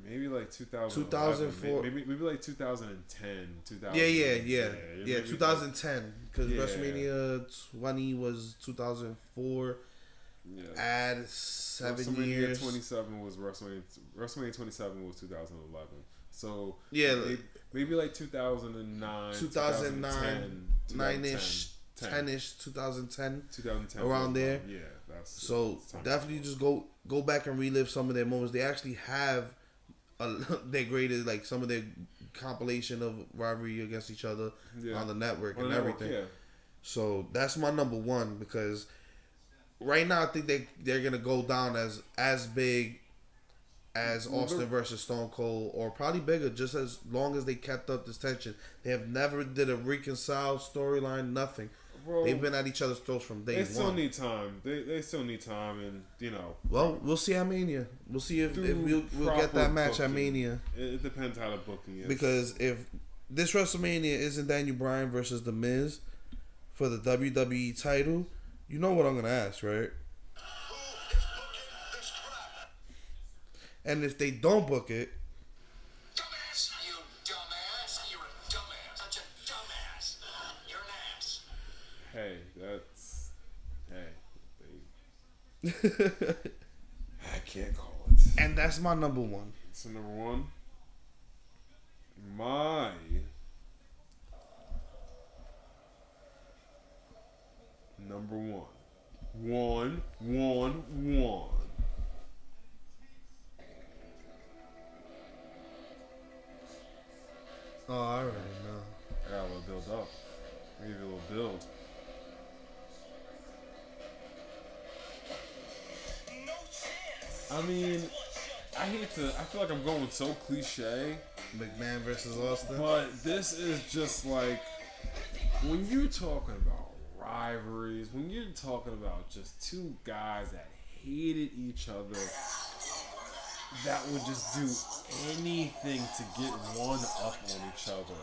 Maybe like 2004. Maybe like 2010. 2000. Yeah. 2010 because WrestleMania 20 was 2004. Yeah. Add 7 years. 27 was WrestleMania 27 was 2011. So yeah, maybe like 2009, 2009, 9ish, 10ish, 2010, around there. Yeah, that's so definitely just go back and relive some of their moments. They actually have their greatest, like some of their compilation of rivalry against each other on the network and everything. Yeah. So that's my number one because right now I think they're gonna go down as big as Austin versus Stone Cold, or probably bigger, just as long as they kept up this tension. They have never did a reconcile storyline, nothing. Bro, they've been at each other's throats from day one. They still need time. They still need time, and you know. Well, we'll see at Mania. We'll see if we'll get that match at Mania. It depends how the booking is. Because if this WrestleMania isn't Daniel Bryan versus The Miz for the WWE title, you know what I'm gonna ask, right? And if they don't book it, dumbass, you dumbass, you're a dumbass, such a dumbass, you're an ass. Hey, that's I can't call it. And that's my number one. So number one, my number one. Oh, I already know. I got a little build up. Maybe a little build. I mean, I feel like I'm going so cliche. McMahon versus Austin. But this is just like, when you're talking about rivalries, when you're talking about just two guys that hated each other, that would just do anything to get one up on each other,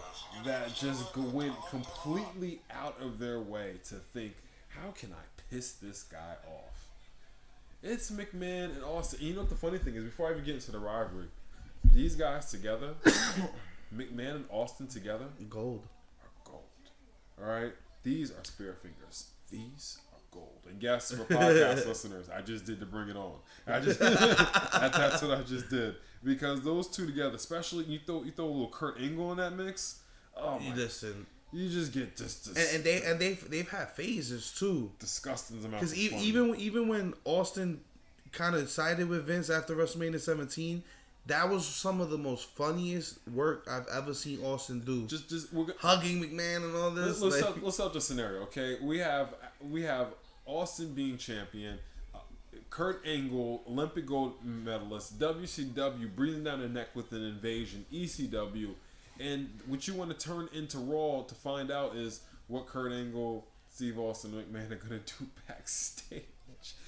that just went completely out of their way to think, how can I piss this guy off? It's McMahon and Austin. And you know what the funny thing is, before I even get into the rivalry, these guys together, McMahon and Austin together, gold. Are gold. Alright? These are spear fingers. These are gold. And guess, for podcast listeners, I just did to bring it on. That's what I just did. Because those two together, especially you throw a little Kurt Angle in that mix. Oh my! Listen, you just get just and they've had phases too. Disgusting amount. Because even when Austin kind of sided with Vince after WrestleMania 17. That was some of the most funniest work I've ever seen Austin do. We're hugging McMahon and all this. Let's set the scenario, okay? We have Austin being champion, Kurt Angle, Olympic gold medalist, WCW breathing down the neck with an invasion, ECW, and what you want to turn into Raw to find out is what Kurt Angle, Steve Austin, and McMahon are gonna do backstage.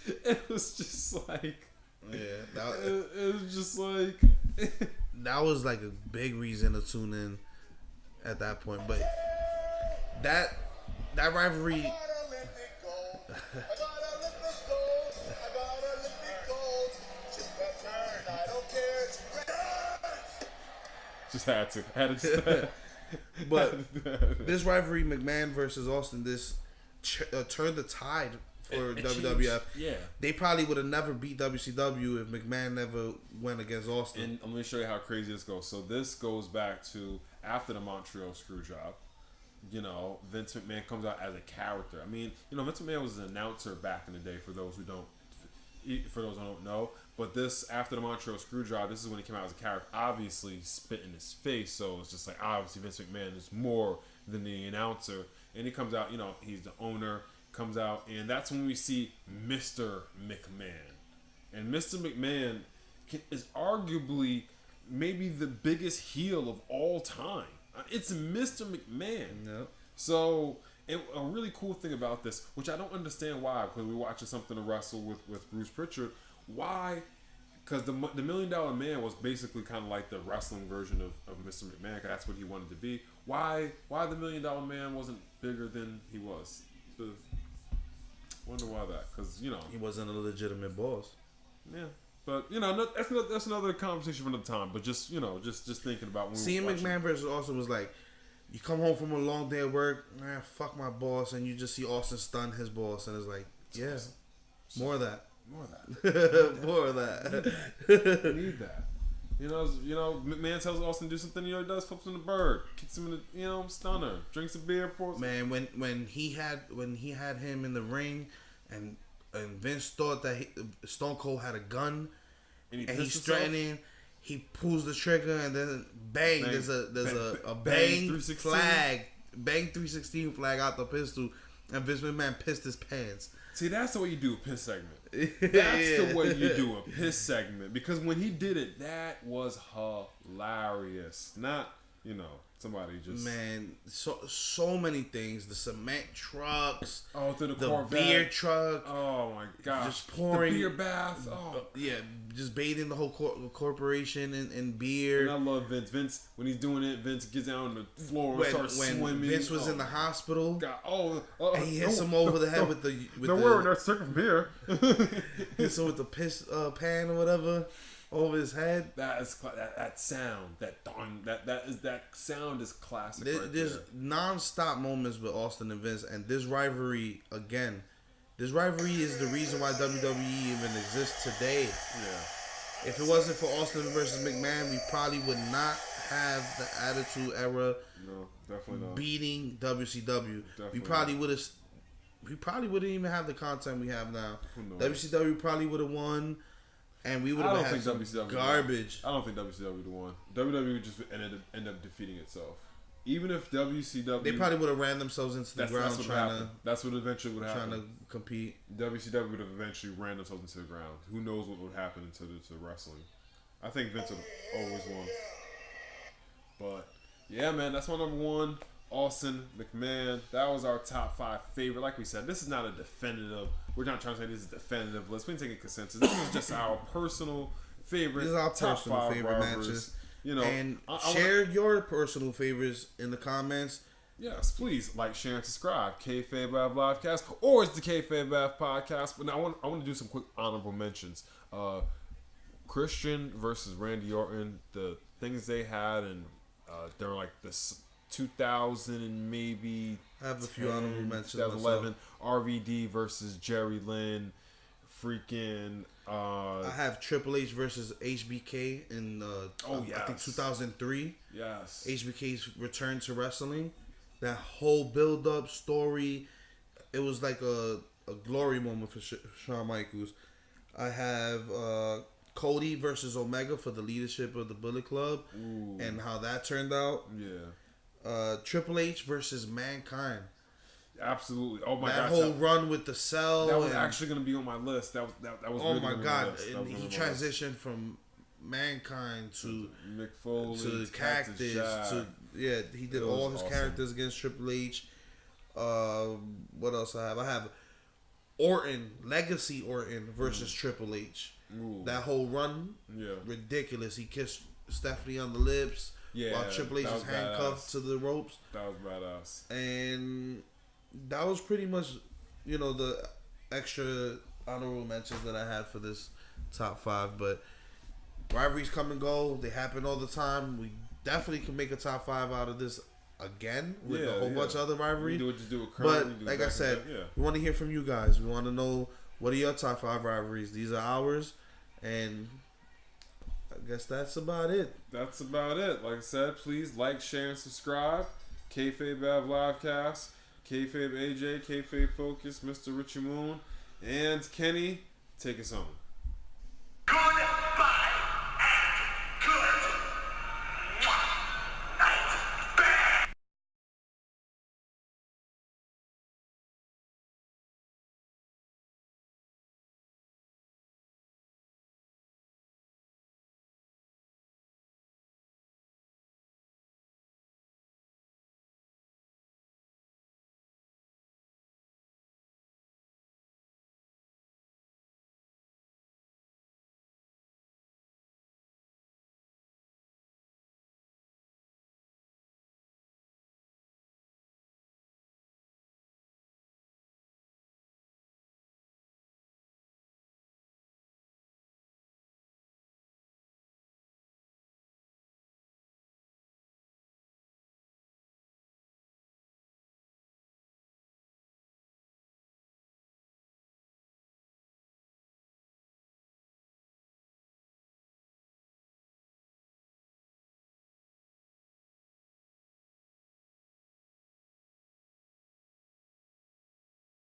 It was just like. Yeah, it was just like that was like a big reason to tune in at that point. But that rivalry. Just had to. But this rivalry, McMahon versus Austin, turned the tide. For WWF, yeah, they probably would have never beat WCW if McMahon never went against Austin. And let me show you how crazy this goes. So this goes back to after the Montreal Screwjob. You know, Vince McMahon comes out as a character. I mean, you know, Vince McMahon was an announcer back in the day. For those who don't know, but this after the Montreal Screwjob, this is when he came out as a character. Obviously, spit in his face. So it's just like obviously Vince McMahon is more than the announcer. And he comes out. You know, he's the owner. Comes out, and that's when we see Mr. McMahon. And Mr. McMahon is arguably maybe the biggest heel of all time. It's Mr. McMahon. Yep. So, and a really cool thing about this, which I don't understand why, because we're watching something to wrestle with Bruce Pritchard, why because the $1 Million Man was basically kind of like the wrestling version of Mr. McMahon. 'Cause that's what he wanted to be. Why the $1 Million Man wasn't bigger than he was? Wonder why that? Because he wasn't a legitimate boss. Yeah. But that's another conversation for another time. But just just thinking about when seeing McMahon versus Austin was like, you come home from a long day at work, fuck my boss, and you just see Austin stun his boss, and it's like, yeah, more of that. More of that. More of that. I need that. McMahon tells Austin to do something. He does, flips him the bird, kicks him in the stunner, drinks a beer, pours. Man, when he had him in the ring, and Vince thought that Stone Cold had a gun, and he's threatening. He pulls the trigger, and then bang! There's a bang flag, bang 316 flag out the pistol, and Vince McMahon pissed his pants. See, that's the way you do a piss segment. That's the way you do a piss segment. Because when he did it, that was hilarious. Not, somebody just... Man, so many things. The cement trucks. Oh, through the Corvette. Beer truck. Oh, my gosh. Just pouring... The beer bath. Oh. Yeah, just bathing the whole corporation in beer. And I love Vince. Vince, when he's doing it, Vince gets down on the floor and starts swimming. When Vince was in the hospital, God. And he hits him over the head with the... Don't worry, that's circle beer. Hits him with the piss pan or whatever over his head. That sound, that sound is classic. There's non-stop moments with Austin and Vince, and this rivalry again. This rivalry is the reason why WWE even exists today. Yeah. If it wasn't for Austin versus McMahon, we probably would not have the Attitude Era. No, definitely not. Beating WCW. Definitely We probably would have. We probably wouldn't even have the content we have now. WCW probably would have won, and we would have had some garbage. I don't think WCW would have won. WWE would just end up defeating itself. Even if WCW... They probably would have ran themselves into the ground That's what eventually would happen. Trying to compete. WCW would have eventually ran themselves into the ground. Who knows what would happen into wrestling. I think Vince would have always won. But, yeah, man, that's my number one. Austin, McMahon. That was our top 5 favorite. Like we said, this is not a definitive... We're not trying to say this is a definitive list. We didn't take a consensus. This is just our personal favorite. This is our top personal 5 favorite rivalries. matches. And share your personal favorites in the comments. Yes, please like, share, and subscribe. Kayfabe Livecast, or it's the Kayfabe Podcast. But now I want to do some quick honorable mentions. Christian versus Randy Orton, the things they had, and during like this 2000 and maybe I have a few honorable mentions. 2011 RVD versus Jerry Lynn. Freaking. I have Triple H versus HBK in I think 2003. Yes. HBK's return to wrestling. That whole build-up story, it was like a glory moment for Shawn Michaels. I have Cody versus Omega for the leadership of the Bullet Club. Ooh. And how that turned out. Yeah. Triple H versus Mankind. Absolutely. Oh my god. That whole run with the Cell. That was actually going to be on my list. That was. Oh really my god! And he transitioned list. from Mankind to Mick Foley to Cactus to he did all his characters against Triple H. What else I have? I have Orton, Legacy Orton versus Triple H. Ooh. That whole run, ridiculous. He kissed Stephanie on the lips while Triple H is handcuffed to the ropes. That was badass. And that was pretty much, the extra honorable mentions that I had for this top 5. But rivalries come and go. They happen all the time. We definitely can make a top 5 out of this again with a whole bunch of other rivalries. But like I said, we want to hear from you guys. We want to know, what are your top 5 rivalries? These are ours. And I guess that's about it. That's about it. Like I said, please like, share, and subscribe. Kayfabe Livecast. Kayfabe AJ, Kayfabe Focus, Mr. Richie Moon, and Kenny, take us home.